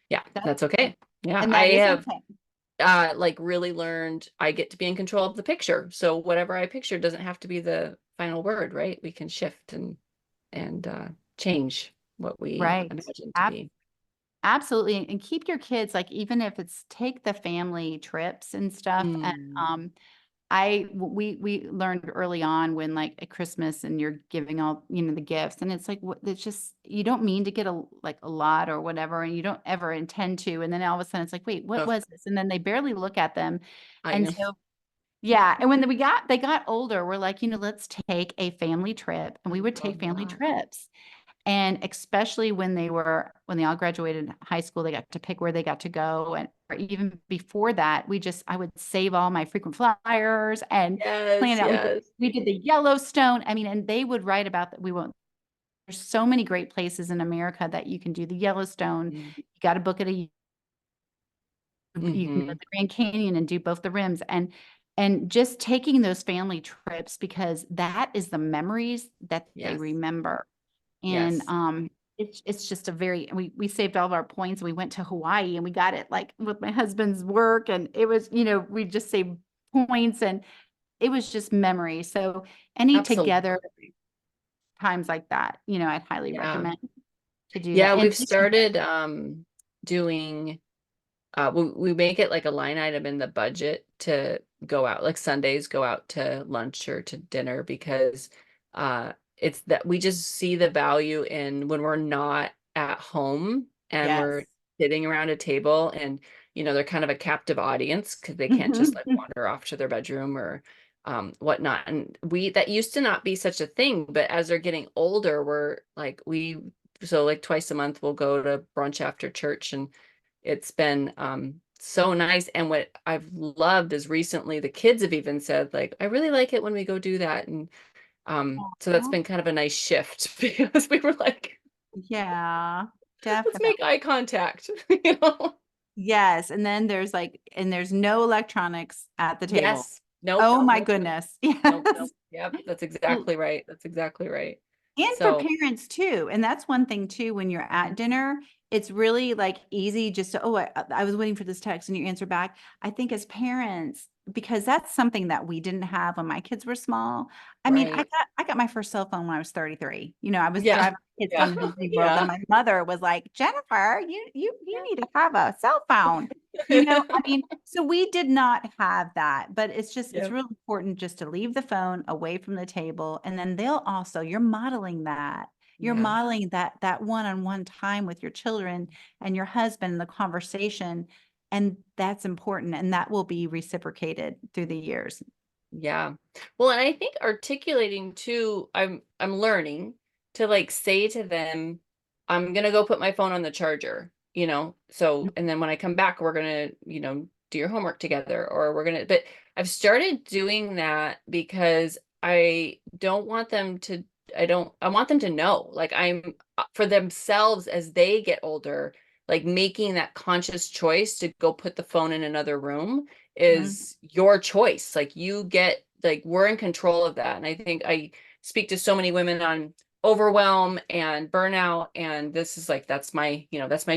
Speaker 2: yeah,
Speaker 3: That's,
Speaker 2: that's okay. Yeah.
Speaker 3: and
Speaker 2: I
Speaker 3: that is
Speaker 2: have
Speaker 3: okay.
Speaker 2: like really learned I get to be in control of the picture. So whatever I picture doesn't have to be the final word, right? We can shift and change what we
Speaker 3: Right.
Speaker 2: imagine to be.
Speaker 3: Absolutely. And keep your kids, like, even if it's take the family trips and stuff. And
Speaker 2: Mm.
Speaker 3: we learned early on when like at Christmas and you're giving all, the gifts, and it's like, it's just, you don't mean to get a lot or whatever, and you don't ever intend to. And then all of a sudden it's like, wait, what
Speaker 2: Ugh,
Speaker 3: was this? And then they barely look at them.
Speaker 2: I
Speaker 3: And
Speaker 2: know.
Speaker 3: so, yeah. And when they got older, we're like, let's take a family trip. And
Speaker 2: I
Speaker 3: we would take
Speaker 2: love
Speaker 3: family
Speaker 2: that.
Speaker 3: trips. And especially when they all graduated high school, they got to pick where they got to go. And or even before that, I would save all my frequent flyers and plan
Speaker 2: Yes,
Speaker 3: it out.
Speaker 2: yes.
Speaker 3: We did the Yellowstone. I mean, and they would write about that. There's so many great places in America that you can do the Yellowstone. You got to book it you can go to
Speaker 2: Mm-hmm.
Speaker 3: the Grand Canyon and do both the rims, and just taking those family trips, because that is the memories that they
Speaker 2: Yes,
Speaker 3: remember. And
Speaker 2: yes.
Speaker 3: it's just we saved all of our points. We went to Hawaii and we got it like with my husband's work, and it was, we just saved points, and it was just memory. So any together
Speaker 2: Absolutely.
Speaker 3: times like that, I'd highly
Speaker 2: Yeah.
Speaker 3: recommend to do that.
Speaker 2: Yeah,
Speaker 3: And
Speaker 2: we've started doing we make it like a line item in the budget to go out, like Sundays, go out to lunch or to dinner because it's that we just see the value in when we're not at home and we're
Speaker 3: Yes.
Speaker 2: sitting around a table and they're kind of a captive audience because they can't just like wander off to their bedroom or whatnot. And that used to not be such a thing, but as they're getting older, we're like so like twice a month we'll go to brunch after church, and it's been so nice. And what I've loved is recently the kids have even said, like, I really like it when we go do that. And so that's
Speaker 3: Aw.
Speaker 2: been kind of a nice shift because we were like,
Speaker 3: Yeah,
Speaker 2: let's
Speaker 3: definitely.
Speaker 2: make eye contact, you know?
Speaker 3: Yes, and then there's no electronics at the table.
Speaker 2: Yes. Nope.
Speaker 3: Oh my
Speaker 2: Nope.
Speaker 3: goodness.
Speaker 2: Nope.
Speaker 3: Yes.
Speaker 2: Nope. Yep. That's exactly right. That's exactly right.
Speaker 3: And for
Speaker 2: So,
Speaker 3: parents too. And that's one thing too, when you're at dinner, it's really like easy just to, oh, I was waiting for this text and you answer back. I think as parents, because that's something that we didn't have when my kids were small. I mean,
Speaker 2: right.
Speaker 3: I got my first cell phone when I was 33. I was
Speaker 2: Yeah.
Speaker 3: driving kids
Speaker 2: Yeah.
Speaker 3: down to Disney World and
Speaker 2: Yeah.
Speaker 3: my mother was like, Jennifer, you need to have a cell phone. I mean, so we did not have that, but it's
Speaker 2: Yep.
Speaker 3: really important just to leave the phone away from the table. And then you're modeling that. You're
Speaker 2: Yeah.
Speaker 3: modeling that one-on-one time with your children and your husband and the conversation. And that's important. And that will be reciprocated through the years.
Speaker 2: Yeah. Well, and I think articulating too, I'm learning to like say to them, I'm gonna go put my phone on the charger, So, and then when I come back, we're gonna, do your homework together, or but I've started doing that because I want them to know, like I'm for themselves as they get older, like making that conscious choice to go put the phone in another room
Speaker 3: Mhm.
Speaker 2: is your choice. Like we're in control of that. And I think I speak to so many women on overwhelm and burnout. And this is like, that's my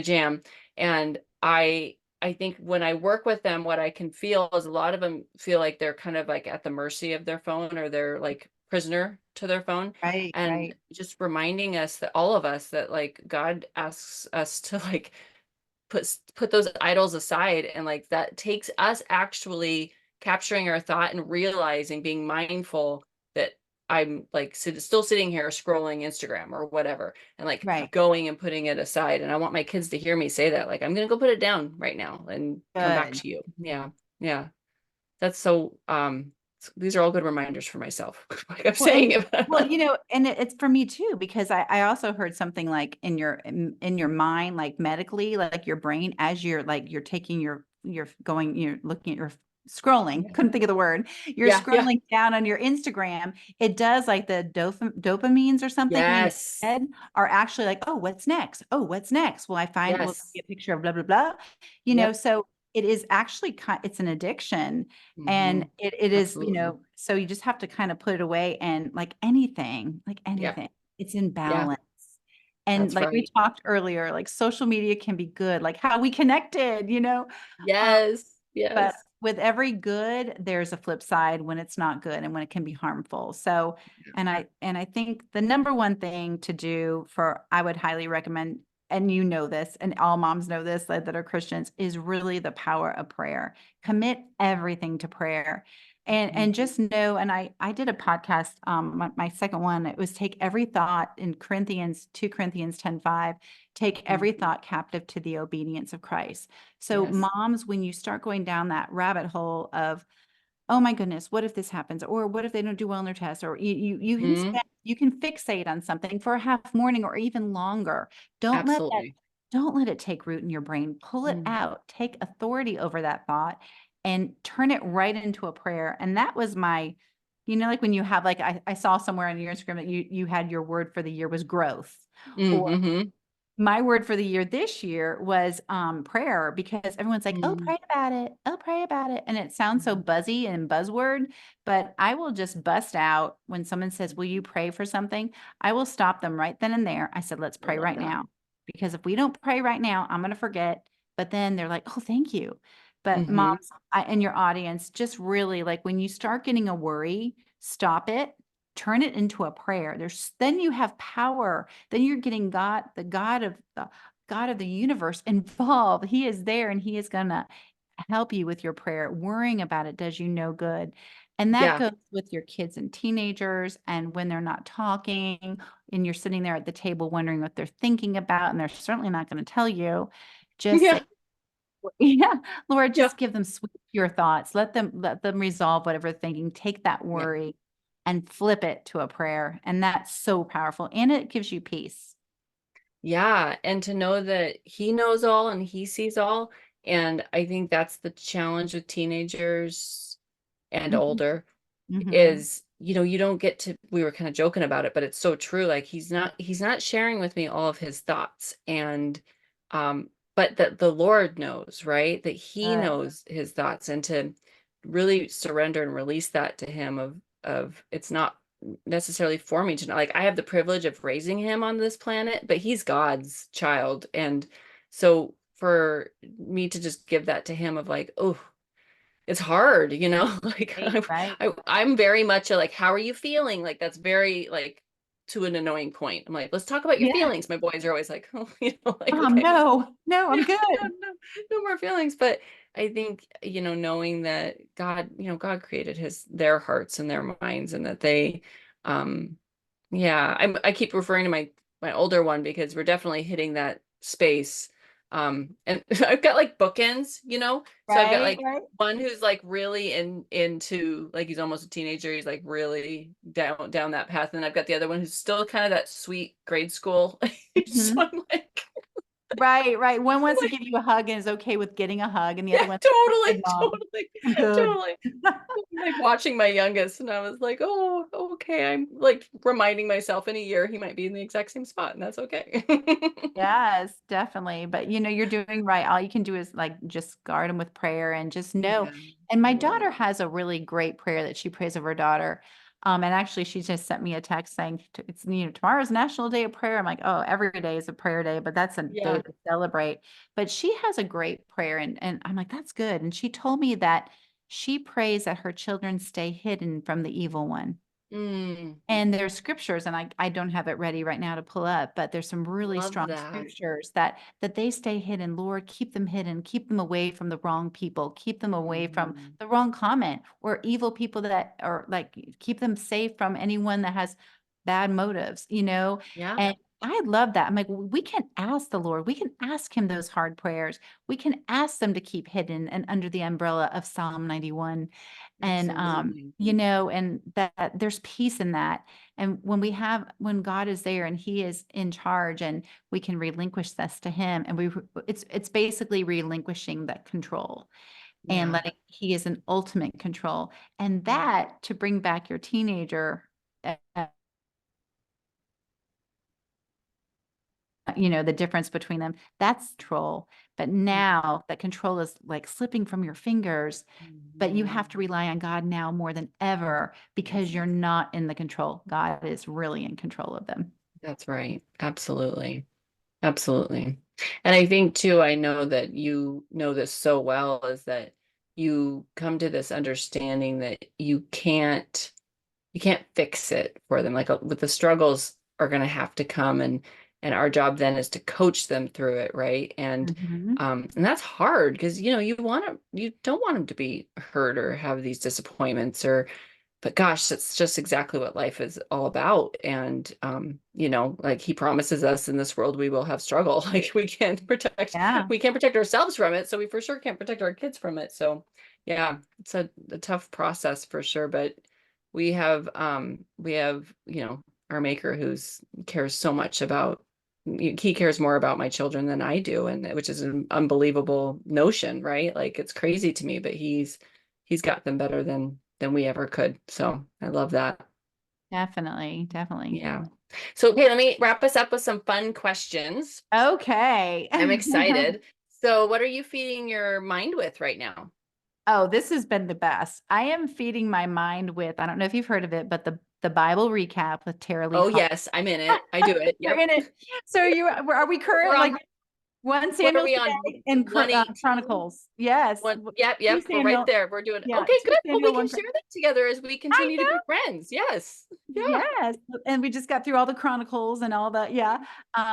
Speaker 2: jam. And I think when I work with them, what I can feel is a lot of them feel like they're kind of like at the mercy of their phone, or they're like prisoner to their phone.
Speaker 3: Right,
Speaker 2: And
Speaker 3: right,
Speaker 2: just reminding us that all of us that like God asks us to like put those idols aside, and like that takes us actually capturing our thought and realizing, being mindful that I'm like still sitting here scrolling Instagram or whatever, and like
Speaker 3: right.
Speaker 2: going and putting it aside. And I want my kids to hear me say that, like, I'm gonna go put it down right now and come back
Speaker 3: Good.
Speaker 2: to you. Yeah. Yeah. That's so these are all good reminders for myself. Like I'm
Speaker 3: Well,
Speaker 2: saying it.
Speaker 3: and it's for me too, because I also heard something like in your mind, like medically, like your brain, as you're taking you're looking at your scrolling, couldn't think of the word. You're
Speaker 2: Yeah. Yeah.
Speaker 3: scrolling down on your Instagram. It does like the dopamines or something in your
Speaker 2: Yes.
Speaker 3: head are actually like, oh, what's next? Oh, what's next? Will
Speaker 2: Yes.
Speaker 3: see a picture of blah, blah, blah.
Speaker 2: Yep.
Speaker 3: So it is actually it's an addiction.
Speaker 2: Hmm.
Speaker 3: And it is,
Speaker 2: Absolutely.
Speaker 3: so you just have to kind of put it away, and like
Speaker 2: Yeah.
Speaker 3: anything, it's in
Speaker 2: Yeah.
Speaker 3: balance. And
Speaker 2: That's
Speaker 3: like we
Speaker 2: right.
Speaker 3: talked earlier, like social media can be good, like how we connected. Um,
Speaker 2: Yes.
Speaker 3: but
Speaker 2: Yes.
Speaker 3: with every good, there's a flip side when it's not good and when it can be harmful. So,
Speaker 2: Yeah.
Speaker 3: and I think the number one thing to do I would highly recommend, and this, and all moms know this that are Christians, is really the power of prayer. Commit everything to prayer. And
Speaker 2: Mhm.
Speaker 3: just know, and I did a podcast, my second one, it was take every thought in 2 Corinthians 10:5, take
Speaker 2: Mhm.
Speaker 3: every thought captive to the obedience of Christ. So
Speaker 2: Yes.
Speaker 3: moms, when you start going down that rabbit hole of, oh my goodness, what if this happens? Or what if they don't do well on their test? Or
Speaker 2: Mhm.
Speaker 3: you can fixate on something for a half morning or even longer. Don't let that,
Speaker 2: Absolutely.
Speaker 3: don't let it take root in your brain. Pull it
Speaker 2: Mm.
Speaker 3: out, take authority over that thought and turn it right into a prayer. And that was like when you have like, I saw somewhere on your Instagram that you had your word for the year was growth.
Speaker 2: Mm-hmm.
Speaker 3: My word for the year this year was prayer, because everyone's like, oh,
Speaker 2: Mm-hmm.
Speaker 3: pray about it. Oh, pray about it. And it sounds so buzzy and buzzword, but I will just bust out when someone says, will you pray for something? I will stop them right then and there. I said, let's
Speaker 2: I
Speaker 3: pray
Speaker 2: love
Speaker 3: right
Speaker 2: that.
Speaker 3: now. Because if we don't pray right now, I'm going to forget. But then they're like, oh, thank you. But
Speaker 2: Mm-hmm.
Speaker 3: moms and your audience, just really like when you start getting a worry, stop it, turn it into a prayer. Then you have power, then you're getting God, the God of God of the universe involved. He is there and he is going to help you with your prayer. Worrying about it does you no good. And that
Speaker 2: Yeah.
Speaker 3: goes with your kids and teenagers. And when they're not talking and you're sitting there at the table wondering what they're thinking about, and they're certainly not going to tell you, just say,
Speaker 2: Yeah.
Speaker 3: yeah, Lord,
Speaker 2: Yeah.
Speaker 3: just give them sweet, pure thoughts. Let them resolve whatever they're thinking. Take that
Speaker 2: Yeah.
Speaker 3: worry and flip it to a prayer. And that's so powerful. And it gives you peace.
Speaker 2: Yeah, and to know that he knows all and he sees all. And I think that's the challenge with teenagers and
Speaker 3: Mhm.
Speaker 2: older
Speaker 3: Mhm.
Speaker 2: is, you don't get to, we were kind of joking about it, but it's so true. Like he's not sharing with me all of his thoughts. And but that the Lord knows, right? That he
Speaker 3: Right.
Speaker 2: knows his thoughts, and to really surrender and release that to him of it's not necessarily for me to know. Like I have the privilege of raising him on this planet, but he's God's child. And so for me to just give that to him of like, oh, it's hard, like
Speaker 3: Right. Right.
Speaker 2: I'm very much a like, how are you feeling? Like that's very like to an annoying point. I'm like, let's talk about your
Speaker 3: Yeah.
Speaker 2: feelings. My boys are always like, oh, like,
Speaker 3: Mom,
Speaker 2: okay,
Speaker 3: no, no, I'm
Speaker 2: no, no,
Speaker 3: good.
Speaker 2: no, no more feelings. But I think, knowing that God, God created their hearts and their minds, and that they, um, yeah, I keep referring to my older one because we're definitely hitting that space. And I've got like bookends. So I've got
Speaker 3: Right.
Speaker 2: like
Speaker 3: Right.
Speaker 2: one who's like really into like he's almost a teenager. He's like really down that path. And I've got the other one who's still kind of that sweet grade school. So
Speaker 3: Mhm.
Speaker 2: I'm like,
Speaker 3: Right. Right. One wants to
Speaker 2: like,
Speaker 3: give you a hug and is okay with getting a hug, and the
Speaker 2: yeah,
Speaker 3: other one's like, I'm
Speaker 2: totally,
Speaker 3: good, Mom.
Speaker 2: totally,
Speaker 3: I'm good.
Speaker 2: totally. Like watching my youngest, and I was like, oh, okay. I'm like reminding myself in a year he might be in the exact same spot, and that's okay.
Speaker 3: Yes, definitely. But you're doing right. All you can do is like just guard them with prayer and just know.
Speaker 2: Yeah,
Speaker 3: And
Speaker 2: I
Speaker 3: my
Speaker 2: will.
Speaker 3: daughter has a really great prayer that she prays of her daughter. And actually she just sent me a text saying it's tomorrow's National Day of Prayer. I'm like, oh, every day is a prayer day, but that's a day
Speaker 2: Yeah.
Speaker 3: to celebrate. But she has a great prayer, and I'm like, that's good. And she told me that she prays that her children stay hidden from the evil one.
Speaker 2: Mm,
Speaker 3: And there's scriptures, and I don't have it ready right now to pull up, but there's some really
Speaker 2: love
Speaker 3: strong
Speaker 2: that.
Speaker 3: scriptures that they stay hidden. Lord, keep them hidden, keep them away from the wrong people, keep them away from
Speaker 2: Mhm.
Speaker 3: the wrong comment or evil people that are like, keep them safe from anyone that has bad motives.
Speaker 2: Yeah.
Speaker 3: And I love that. I'm like, we can ask the Lord, we can ask him those hard prayers. We can ask them to keep hidden and under the umbrella of Psalm 91. And
Speaker 2: Absolutely.
Speaker 3: and that there's peace in that. And when God is there and he is in charge, and we can relinquish this to him, and it's basically relinquishing that control and
Speaker 2: Yeah.
Speaker 3: letting he is an ultimate control. And
Speaker 2: Yeah.
Speaker 3: that, to bring back your teenager, the difference between them, that's control. But now that control is like slipping from your fingers, but you have
Speaker 2: Mhm.
Speaker 3: to rely on God now more than ever because
Speaker 2: Yes.
Speaker 3: you're not in the control. God is really in control of them.
Speaker 2: That's right. Absolutely. Absolutely. And I think too, I know that you know this so well, is that you come to this understanding that you can't fix it for them. Like with the struggles are going to have to come, and our job then is to coach them through it, right?
Speaker 3: Mhm.
Speaker 2: And that's hard because you don't want them to be hurt or have these disappointments, but gosh, that's just exactly what life is all about. And like he promises us in this world we will have struggle. Like
Speaker 3: Yeah,
Speaker 2: we can't protect ourselves from it, so we for sure can't protect our kids from it. So yeah, it's a tough process for sure. But we have our maker who's cares so much about he cares more about my children than I do, and which is an unbelievable notion, right? Like it's crazy to me, but he's got them better than we ever could. So I love that.
Speaker 3: definitely, definitely.
Speaker 2: Yeah. So okay, let me wrap us up with some fun questions.
Speaker 3: Okay.
Speaker 2: I'm excited. So what are you feeding your mind with right now?
Speaker 3: Oh, this has been the best. I am feeding my mind with, I don't know if you've heard of it, but the Bible recap with Tara Lee
Speaker 2: Oh
Speaker 3: Hall.
Speaker 2: yes, I'm in it. I do it.
Speaker 3: You're
Speaker 2: Yep.
Speaker 3: in it. So are we
Speaker 2: We're
Speaker 3: current?
Speaker 2: on
Speaker 3: Like, 1
Speaker 1: What are
Speaker 3: Samuel
Speaker 1: we on?
Speaker 3: today and
Speaker 1: 118?
Speaker 3: Chronicles. Yes.
Speaker 1: One, yep,
Speaker 3: 2
Speaker 1: yep. We're right
Speaker 3: Samuel.
Speaker 1: there. We're doing
Speaker 3: Yeah,
Speaker 1: okay,
Speaker 3: 2
Speaker 1: good. Well, we
Speaker 3: Samuel,
Speaker 1: can
Speaker 3: 1
Speaker 1: share that together as we
Speaker 3: I
Speaker 1: continue to be friends. Yes. Yeah.
Speaker 3: Yes, and we just got through all the chronicles and all the yeah.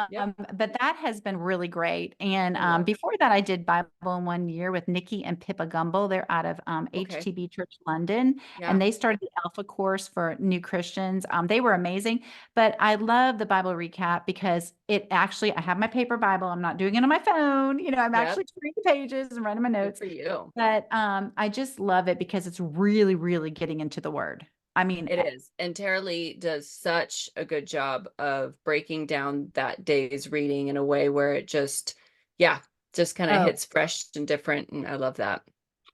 Speaker 1: Yep.
Speaker 3: But that has been really great. And
Speaker 1: I love.
Speaker 3: before that, I did Bible in 1 year with Nikki and Pippa Gumble. They're out of
Speaker 1: Okay.
Speaker 3: HTB Church London,
Speaker 1: Yeah.
Speaker 3: and they started the Alpha course for new Christians. They were amazing. But I love the Bible recap because it actually, I have my paper Bible. I'm not doing it on my phone. I'm
Speaker 1: Yep.
Speaker 3: actually turning the pages and writing my
Speaker 1: Good
Speaker 3: notes.
Speaker 1: for you.
Speaker 3: But I just love it because it's really, really getting into the word. I mean,
Speaker 1: It is. And Tara Lee does such a good job of breaking down that day's reading in a way where it just, yeah, just kind of
Speaker 3: oh,
Speaker 1: hits fresh and different. And I love that.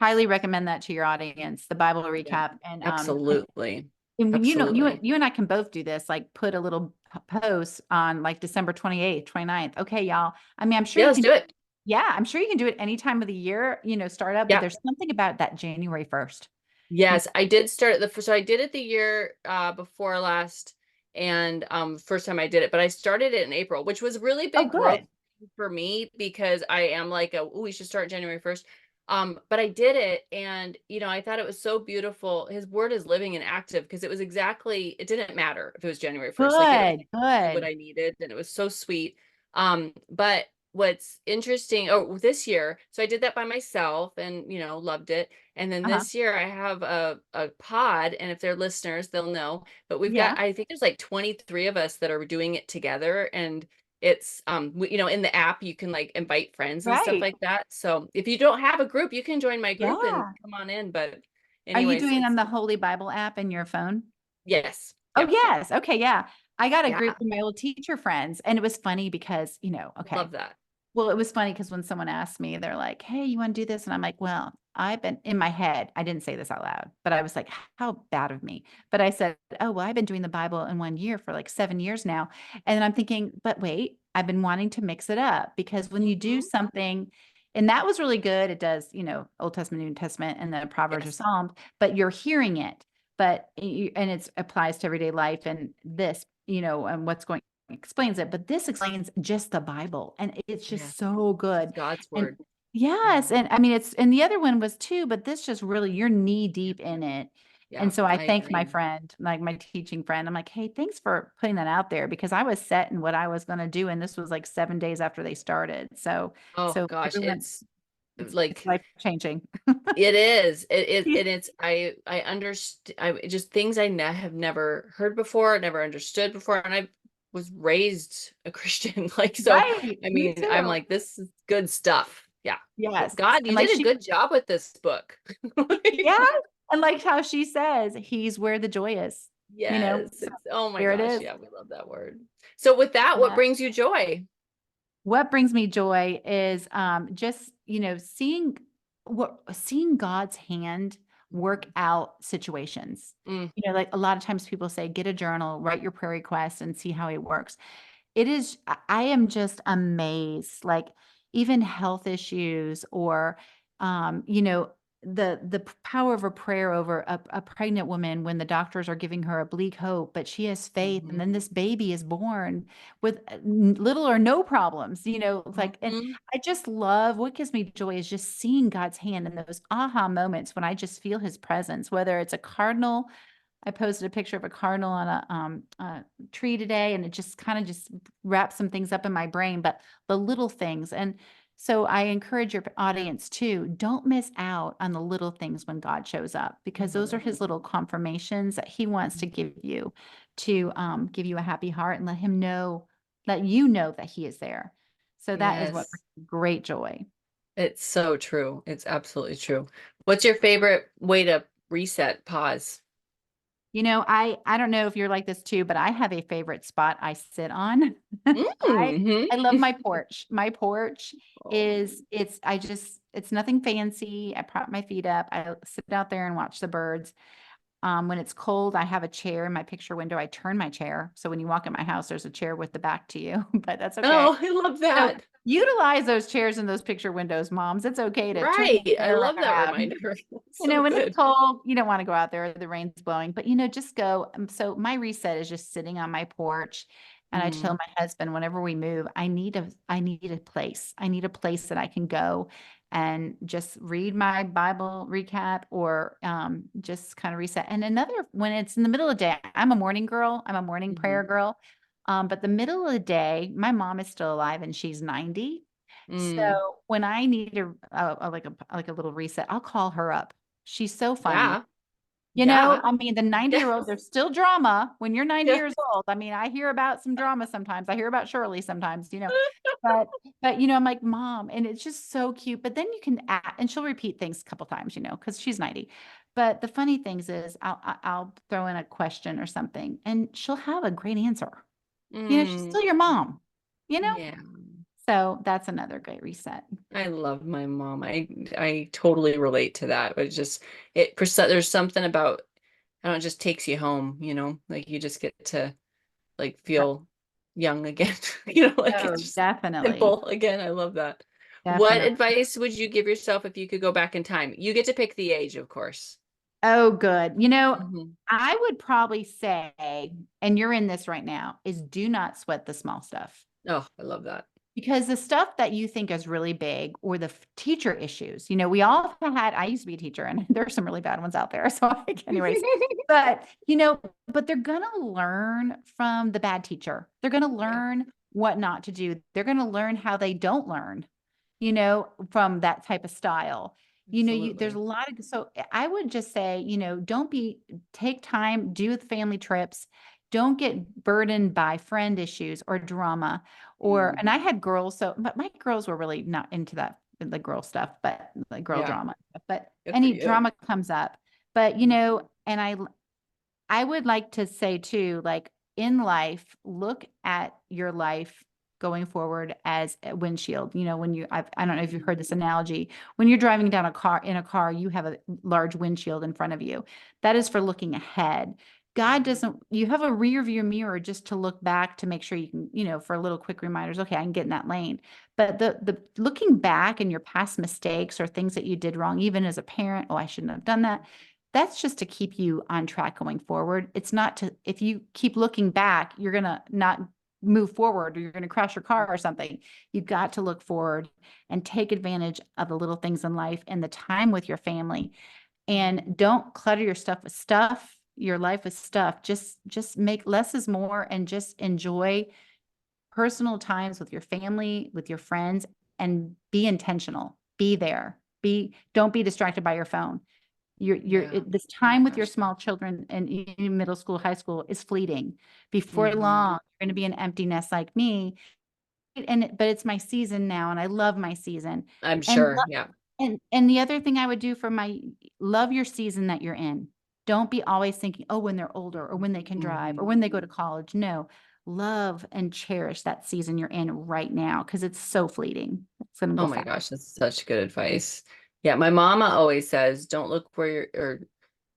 Speaker 3: highly recommend that to your audience, the Bible
Speaker 1: Yeah.
Speaker 3: recap.
Speaker 1: Absolutely.
Speaker 3: And when
Speaker 1: Absolutely.
Speaker 3: you and I can both do this, like put a little post on like December 28th, 29th. Okay, y'all. I mean, I'm sure
Speaker 1: Yeah,
Speaker 3: you
Speaker 1: let's
Speaker 3: can,
Speaker 1: do it.
Speaker 3: yeah, I'm sure you can do it any time of the year, start up, but
Speaker 1: Yeah.
Speaker 3: there's something about that January 1st. You
Speaker 1: Yes, I did start so I did it the year before last, and first time I did it, but I started it in April, which was really
Speaker 3: oh,
Speaker 1: big growth
Speaker 3: good.
Speaker 1: for me because I am like oh, we should start January 1st. But I did it and I thought it was so beautiful. His word is living and active because it didn't matter if it was January 1st. Like it was
Speaker 3: Good,
Speaker 1: exactly what
Speaker 3: good.
Speaker 1: I needed and it was so sweet. But what's interesting, oh, this year, so I did that by myself and loved it. And then
Speaker 3: Uh-huh.
Speaker 1: this year I have a pod, and if they're listeners, they'll know. But we've got,
Speaker 3: Yeah,
Speaker 1: I think there's like 23 of us that are doing it together, and it's in the app you can like invite friends and stuff
Speaker 3: right.
Speaker 1: like that. So if you don't have a group, you can join my group and
Speaker 3: Yeah.
Speaker 1: come on in. But
Speaker 3: Are you
Speaker 1: anyways,
Speaker 3: doing on
Speaker 1: it's
Speaker 3: the Holy Bible app in your phone?
Speaker 1: yes,
Speaker 3: Oh,
Speaker 1: yep,
Speaker 3: yes. Okay, yeah. I got a
Speaker 1: yeah,
Speaker 3: group from my old teacher friends, and it was funny because, okay.
Speaker 1: love that.
Speaker 3: Well, it was funny because when someone asked me, they're like, "Hey, you want to do this?" And I'm like, "Well, I've been in my head. I didn't say this out loud, but I was like, how bad of me." But I said, "Oh, well, I've been doing the Bible in 1 year for like 7 years now." And then I'm thinking, but wait, I've been wanting to mix it up because when you do
Speaker 1: Hmm.
Speaker 3: something, and that was really good. It does, Old Testament, New Testament, and then Proverbs or
Speaker 1: Yes,
Speaker 3: Psalms, but you're hearing it, and it applies to everyday life and this, and what's going explains it, but this explains just the Bible. And it's
Speaker 1: yes,
Speaker 3: just so
Speaker 1: this is
Speaker 3: good.
Speaker 1: God's
Speaker 3: And
Speaker 1: word.
Speaker 3: yes,
Speaker 1: Mhm.
Speaker 3: and I mean and the other one was too, but this just really you're knee
Speaker 1: Yeah,
Speaker 3: deep in it. And
Speaker 1: yeah,
Speaker 3: so I
Speaker 1: I
Speaker 3: thanked my
Speaker 1: agree.
Speaker 3: friend, like my teaching friend. I'm like, hey, thanks for putting that out there because I was set in what I was going to do. And this was like 7 days after they started. So,
Speaker 1: Oh
Speaker 3: so
Speaker 1: gosh,
Speaker 3: everyone,
Speaker 1: it's
Speaker 3: it's
Speaker 1: like
Speaker 3: life changing.
Speaker 1: it is. And it's I understand I just things have never heard before, never understood before, and I was raised a Christian. Like so,
Speaker 3: Right.
Speaker 1: I
Speaker 3: Me
Speaker 1: mean, I'm
Speaker 3: too.
Speaker 1: like, this is good stuff. Yeah.
Speaker 3: Yes.
Speaker 1: God, you
Speaker 3: And like
Speaker 1: did a
Speaker 3: she
Speaker 1: good job with this book. Like,
Speaker 3: Yeah. And like how she says, he's where the joy is,
Speaker 1: yes,
Speaker 3: So
Speaker 1: it's oh my
Speaker 3: there it
Speaker 1: gosh,
Speaker 3: is.
Speaker 1: yeah, we love that word. So with that, what
Speaker 3: Yeah.
Speaker 1: brings you joy?
Speaker 3: What brings me joy is just, seeing God's hand work out situations.
Speaker 1: Mm,
Speaker 3: Like a lot of times people say, get a journal, write your prayer request and see how he works. It is, I am just amazed, like even health issues or, the power of a prayer over a pregnant woman when the doctors are giving her a bleak hope, but she has faith, and
Speaker 1: mhm,
Speaker 3: then this baby is born with little or no problems. It's like, and
Speaker 1: mhm,
Speaker 3: I just love what gives me joy is just seeing God's hand in those aha moments when I just feel His presence, whether it's a cardinal. I posted a picture of a cardinal on a tree today, and it just kind of just wraps some things up in my brain, but the little things. And so I encourage your audience too, don't miss out on the little things when God shows up, because those are
Speaker 1: mhm.
Speaker 3: his little confirmations that he wants to give you to give you a happy heart and let you know that he is there. So that is what
Speaker 1: Yes.
Speaker 3: brings great joy.
Speaker 1: It's so true. It's absolutely true. What's your favorite way to reset, pause?
Speaker 3: I don't know if you're like this too, but I have a favorite spot I sit on. I
Speaker 1: Mhm.
Speaker 3: I love my porch. My porch
Speaker 1: Oh,
Speaker 3: it's nothing fancy. I prop my feet up. I sit out there and watch the birds. When it's cold, I have a chair in my picture window. I turn my chair. So when you walk in my house, there's a chair with the back to you, but that's okay.
Speaker 1: oh, I love
Speaker 3: So
Speaker 1: that.
Speaker 3: utilize those chairs in those picture windows, moms. It's okay to turn
Speaker 1: Right.
Speaker 3: the
Speaker 1: I
Speaker 3: chair
Speaker 1: love that
Speaker 3: around.
Speaker 1: reminder. So
Speaker 3: When it's
Speaker 1: good.
Speaker 3: cold, you don't want to go out there, the rain's blowing, but just go. So my reset is just sitting on my porch And I tell my husband, whenever we move, I need a place. I need a place that I can go and just read my Bible recap or just kind of reset. And another, when it's in the middle of the day, I'm a morning girl. I'm a morning prayer
Speaker 1: Mm-hmm.
Speaker 3: girl. But the middle of the day, my mom is still alive and she's 90. So
Speaker 1: Mm.
Speaker 3: when I need like a little reset, I'll call her up. She's so funny.
Speaker 1: Yeah.
Speaker 3: You know,
Speaker 1: Yeah.
Speaker 3: I mean, the 90-year-old, there's still drama when you're 90
Speaker 1: Yeah.
Speaker 3: years old. I mean, I hear about some drama sometimes. I hear about Shirley sometimes, but I'm like, Mom, and it's just so cute. But then you can add, and she'll repeat things a couple times, because she's 90. But the funny things is I'll throw in a question or something and she'll have a great answer. She's
Speaker 1: Mm.
Speaker 3: still your mom, you know?
Speaker 1: Yeah.
Speaker 3: So that's another great reset.
Speaker 1: I love my mom. I totally relate to that. But there's something about, I don't know, it just takes you home, like you just get to like feel young again, like it's
Speaker 3: Oh,
Speaker 1: just
Speaker 3: definitely.
Speaker 1: simple again. I love that. What
Speaker 3: Definitely.
Speaker 1: advice would you give yourself if you could go back in time? You get to pick the age, of course.
Speaker 3: Oh, good.
Speaker 1: Hmm.
Speaker 3: I would probably say, and you're in this right now, is do not sweat the small stuff.
Speaker 1: Oh, I love that.
Speaker 3: Because the stuff that you think is really big or the teacher issues, we all had, I used to be a teacher and there's some really bad ones out there. So anyways, but, but they're going to learn from the bad teacher. They're going to
Speaker 1: Yeah,
Speaker 3: learn what not to do. They're going to learn how they don't learn, from that type of style. There's
Speaker 1: absolutely.
Speaker 3: a lot of, so I would just say, take time, do the family trips. Don't get burdened by friend issues or drama
Speaker 1: Mm.
Speaker 3: and I had girls, but my girls were really not into that, the girl stuff, but like girl
Speaker 1: Yeah,
Speaker 3: drama, but
Speaker 1: good for
Speaker 3: any
Speaker 1: you.
Speaker 3: drama comes up. But, and I would like to say too, like in life, look at your life going forward as a windshield. I don't know if you've heard this analogy. When you're driving down in a car, you have a large windshield in front of you. That is for looking ahead. God
Speaker 1: Mhm.
Speaker 3: doesn't, you have a rear view mirror just to look back to make sure you can, for little quick reminders, okay, I can get in that lane. But the looking back and your past mistakes or things that you did wrong, even as a parent, oh, I shouldn't have done that, that's just to keep you on track going forward. It's not to, if you keep looking back, you're going to not move forward or you're going to crash your car or something. You've got to look forward and take advantage of the little things in life and the time with your family. And don't clutter your life with stuff. Just make less is more and just enjoy personal times with your family, with your friends, and be intentional. Be there. Don't be distracted by your phone.
Speaker 1: Yeah.
Speaker 3: This
Speaker 1: Oh my
Speaker 3: time with your
Speaker 1: gosh.
Speaker 3: small children and in middle school, high school is fleeting. Before
Speaker 1: Hmm.
Speaker 3: long, you're going to be an empty nest like me. But it's my season now, and I love my season.
Speaker 1: I'm
Speaker 3: And
Speaker 1: sure. Yeah.
Speaker 3: and the other thing I would do for my love your season that you're in. Don't be always thinking, oh, when they're older or when they can drive or
Speaker 1: Hmm.
Speaker 3: when they go to college. No, love and cherish that season you're in right now because it's so fleeting. It's going to
Speaker 1: Oh
Speaker 3: go
Speaker 1: my
Speaker 3: fast.
Speaker 1: gosh, that's such good advice. Yeah, my mama always says, don't look where you're, or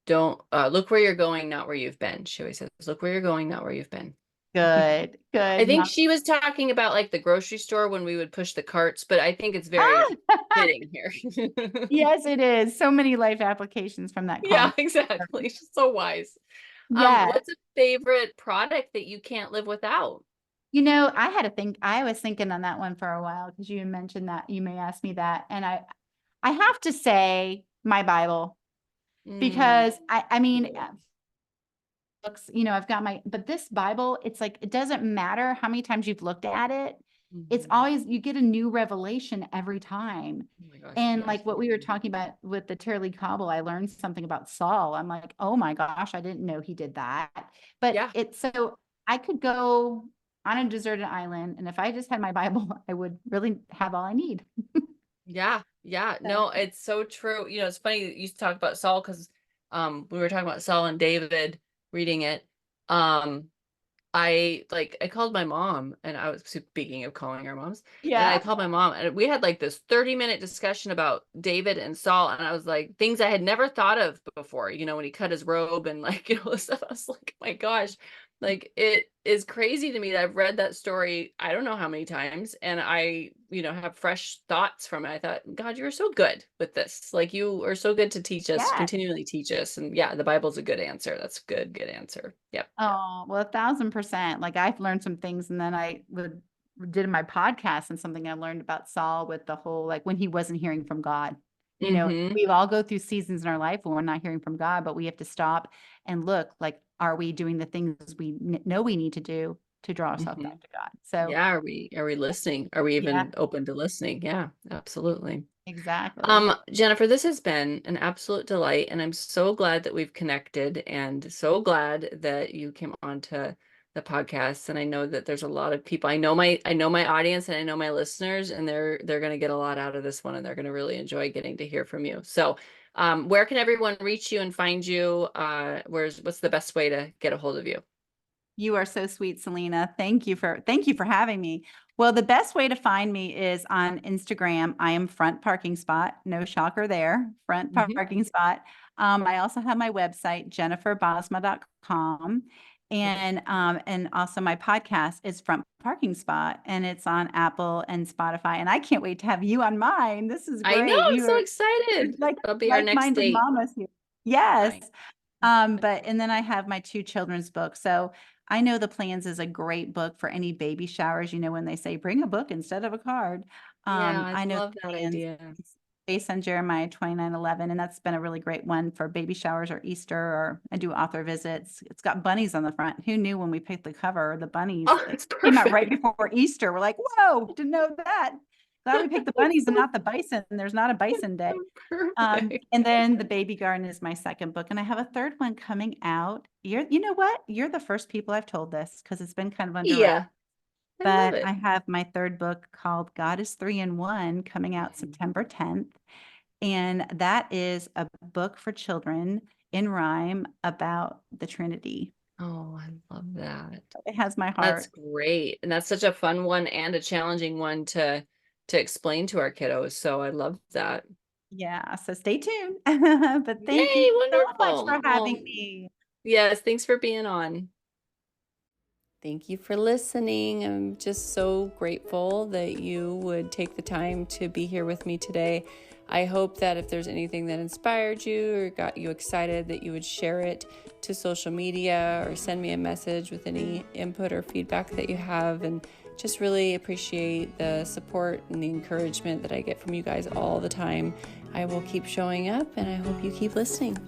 Speaker 1: don't look where you're going, not where you've been. She always says, look where you're going, not where you've been.
Speaker 3: Good,
Speaker 1: I
Speaker 3: good.
Speaker 1: think she was talking about like the grocery store when we would push the carts, but I think it's very
Speaker 3: Ah!
Speaker 1: fitting here.
Speaker 3: Yes, it is. So many life applications from that
Speaker 1: Yeah,
Speaker 3: comment.
Speaker 1: exactly. She's so wise.
Speaker 3: Yeah.
Speaker 1: What's a favorite product that you can't live without?
Speaker 3: I was thinking on that one for a while because you mentioned that you may ask me that. And I have to say my Bible
Speaker 1: Mm,
Speaker 3: because I mean,
Speaker 1: good.
Speaker 3: books, I've got but this Bible, it's like, it doesn't matter how many times you've looked at it. It's
Speaker 1: Mhm.
Speaker 3: always, you get a new revelation every time.
Speaker 1: Oh my gosh,
Speaker 3: And
Speaker 1: yes.
Speaker 3: like what we were talking about with the Terry Lee Cobble, I learned something about Saul. I'm like, oh my gosh, I didn't know he did that. But
Speaker 1: Yeah,
Speaker 3: it's so I could go on a deserted island. And if I just had my Bible, I would really have all I need.
Speaker 1: yeah, yeah.
Speaker 3: So,
Speaker 1: No, it's so true. It's funny that you talk about Saul because we were talking about Saul and David reading it. Um I called my mom and I was speaking of calling our moms, and I
Speaker 3: yeah.
Speaker 1: called my mom and we had like this 30-minute discussion about David and Saul, and I was like things I had never thought of before, when he cut his robe and like this stuff. I was like, oh my gosh.
Speaker 2: Like, it is crazy to me that I've read that story I don't know how many times, and I, have fresh thoughts from it. I thought, God, you're so good with this. Like, you are so good to teach us,
Speaker 3: Yeah.
Speaker 2: continually teach us. And yeah, the Bible's a good answer. That's a good, good answer. Yep.
Speaker 3: Oh, well, 1,000%. Like I've learned some things and then I would did my podcast and something I learned about Saul with the whole like when he wasn't hearing from God.
Speaker 2: Mm-hmm.
Speaker 3: We all go through seasons in our life when we're not hearing from God, but we have to stop and look like, are we doing the things we know we need to do to draw ourselves
Speaker 2: Mm-hmm.
Speaker 3: back to God? So,
Speaker 2: Yeah. Are we listening? Are we
Speaker 3: yeah,
Speaker 2: even open to listening? Yeah, absolutely.
Speaker 3: exactly.
Speaker 2: Jennifer, this has been an absolute delight, and I'm so glad that we've connected and so glad that you came on to the podcast. And I know that there's a lot of people. I know my audience and I know my listeners, and they're gonna get a lot out of this one and they're gonna really enjoy getting to hear from you. So where can everyone reach you and find you? What's the best way to get a hold of you?
Speaker 3: You are so sweet, Selena. Thank you for having me. Well, the best way to find me is on Instagram. I am front parking spot. No shocker there. Front
Speaker 2: Hmm.
Speaker 3: parking spot. I also have my website, jenniferbosma.com. And also my podcast is Front Parking Spot, and it's on Apple and Spotify. And I can't wait to have you on mine. This is
Speaker 2: I know,
Speaker 3: great.
Speaker 2: I'm
Speaker 3: You
Speaker 2: so
Speaker 3: are
Speaker 2: excited.
Speaker 3: like
Speaker 2: That'll be our next
Speaker 3: like-minded
Speaker 2: date.
Speaker 3: mamas here. Yes.
Speaker 2: I
Speaker 3: But and then I have my two children's books. So I know The Plans is a great book for any baby showers. When they say bring a book instead of a card.
Speaker 2: Yeah, I
Speaker 3: I know
Speaker 2: love
Speaker 3: The
Speaker 2: that
Speaker 3: Plans
Speaker 2: idea.
Speaker 3: is based on Jeremiah 29:11, and that's been a really great one for baby showers or Easter, or I do author visits. It's got bunnies on the front. Who knew when we picked the cover, the bunnies
Speaker 2: Oh,
Speaker 3: that
Speaker 2: it's
Speaker 3: came out right
Speaker 2: perfect.
Speaker 3: before Easter? We're like, whoa, didn't know that. Glad we picked the bunnies and not the bison. There's not a bison day.
Speaker 2: Perfect.
Speaker 3: And then The Baby Garden is my second book, and I have a third one coming out. You know what? You're the first people I've told this because it's been kind of under wraps.
Speaker 2: Yeah, I love
Speaker 3: But I
Speaker 2: it.
Speaker 3: have my third book called God is Three in One coming out
Speaker 2: Mhm.
Speaker 3: September 10th. And that is a book for children in rhyme about the Trinity.
Speaker 2: Oh, I love that.
Speaker 3: It has my
Speaker 2: That's
Speaker 3: heart.
Speaker 2: great. And that's such a fun one and a challenging one to explain to our kiddos. So I love that.
Speaker 3: Yeah, so stay tuned. But thank you
Speaker 2: Yay,
Speaker 3: so much for
Speaker 2: wonderful.
Speaker 3: having
Speaker 2: Oh,
Speaker 3: me.
Speaker 2: yes, thanks for being on. Thank you for listening. I'm just so grateful that you would take the time to be here with me today. I hope that if there's anything that inspired you or got you excited, that you would share it to social media or send me a message with any input or feedback that you have. And just really appreciate the support and the encouragement that I get from you guys all the time. I will keep showing up and I hope you keep listening.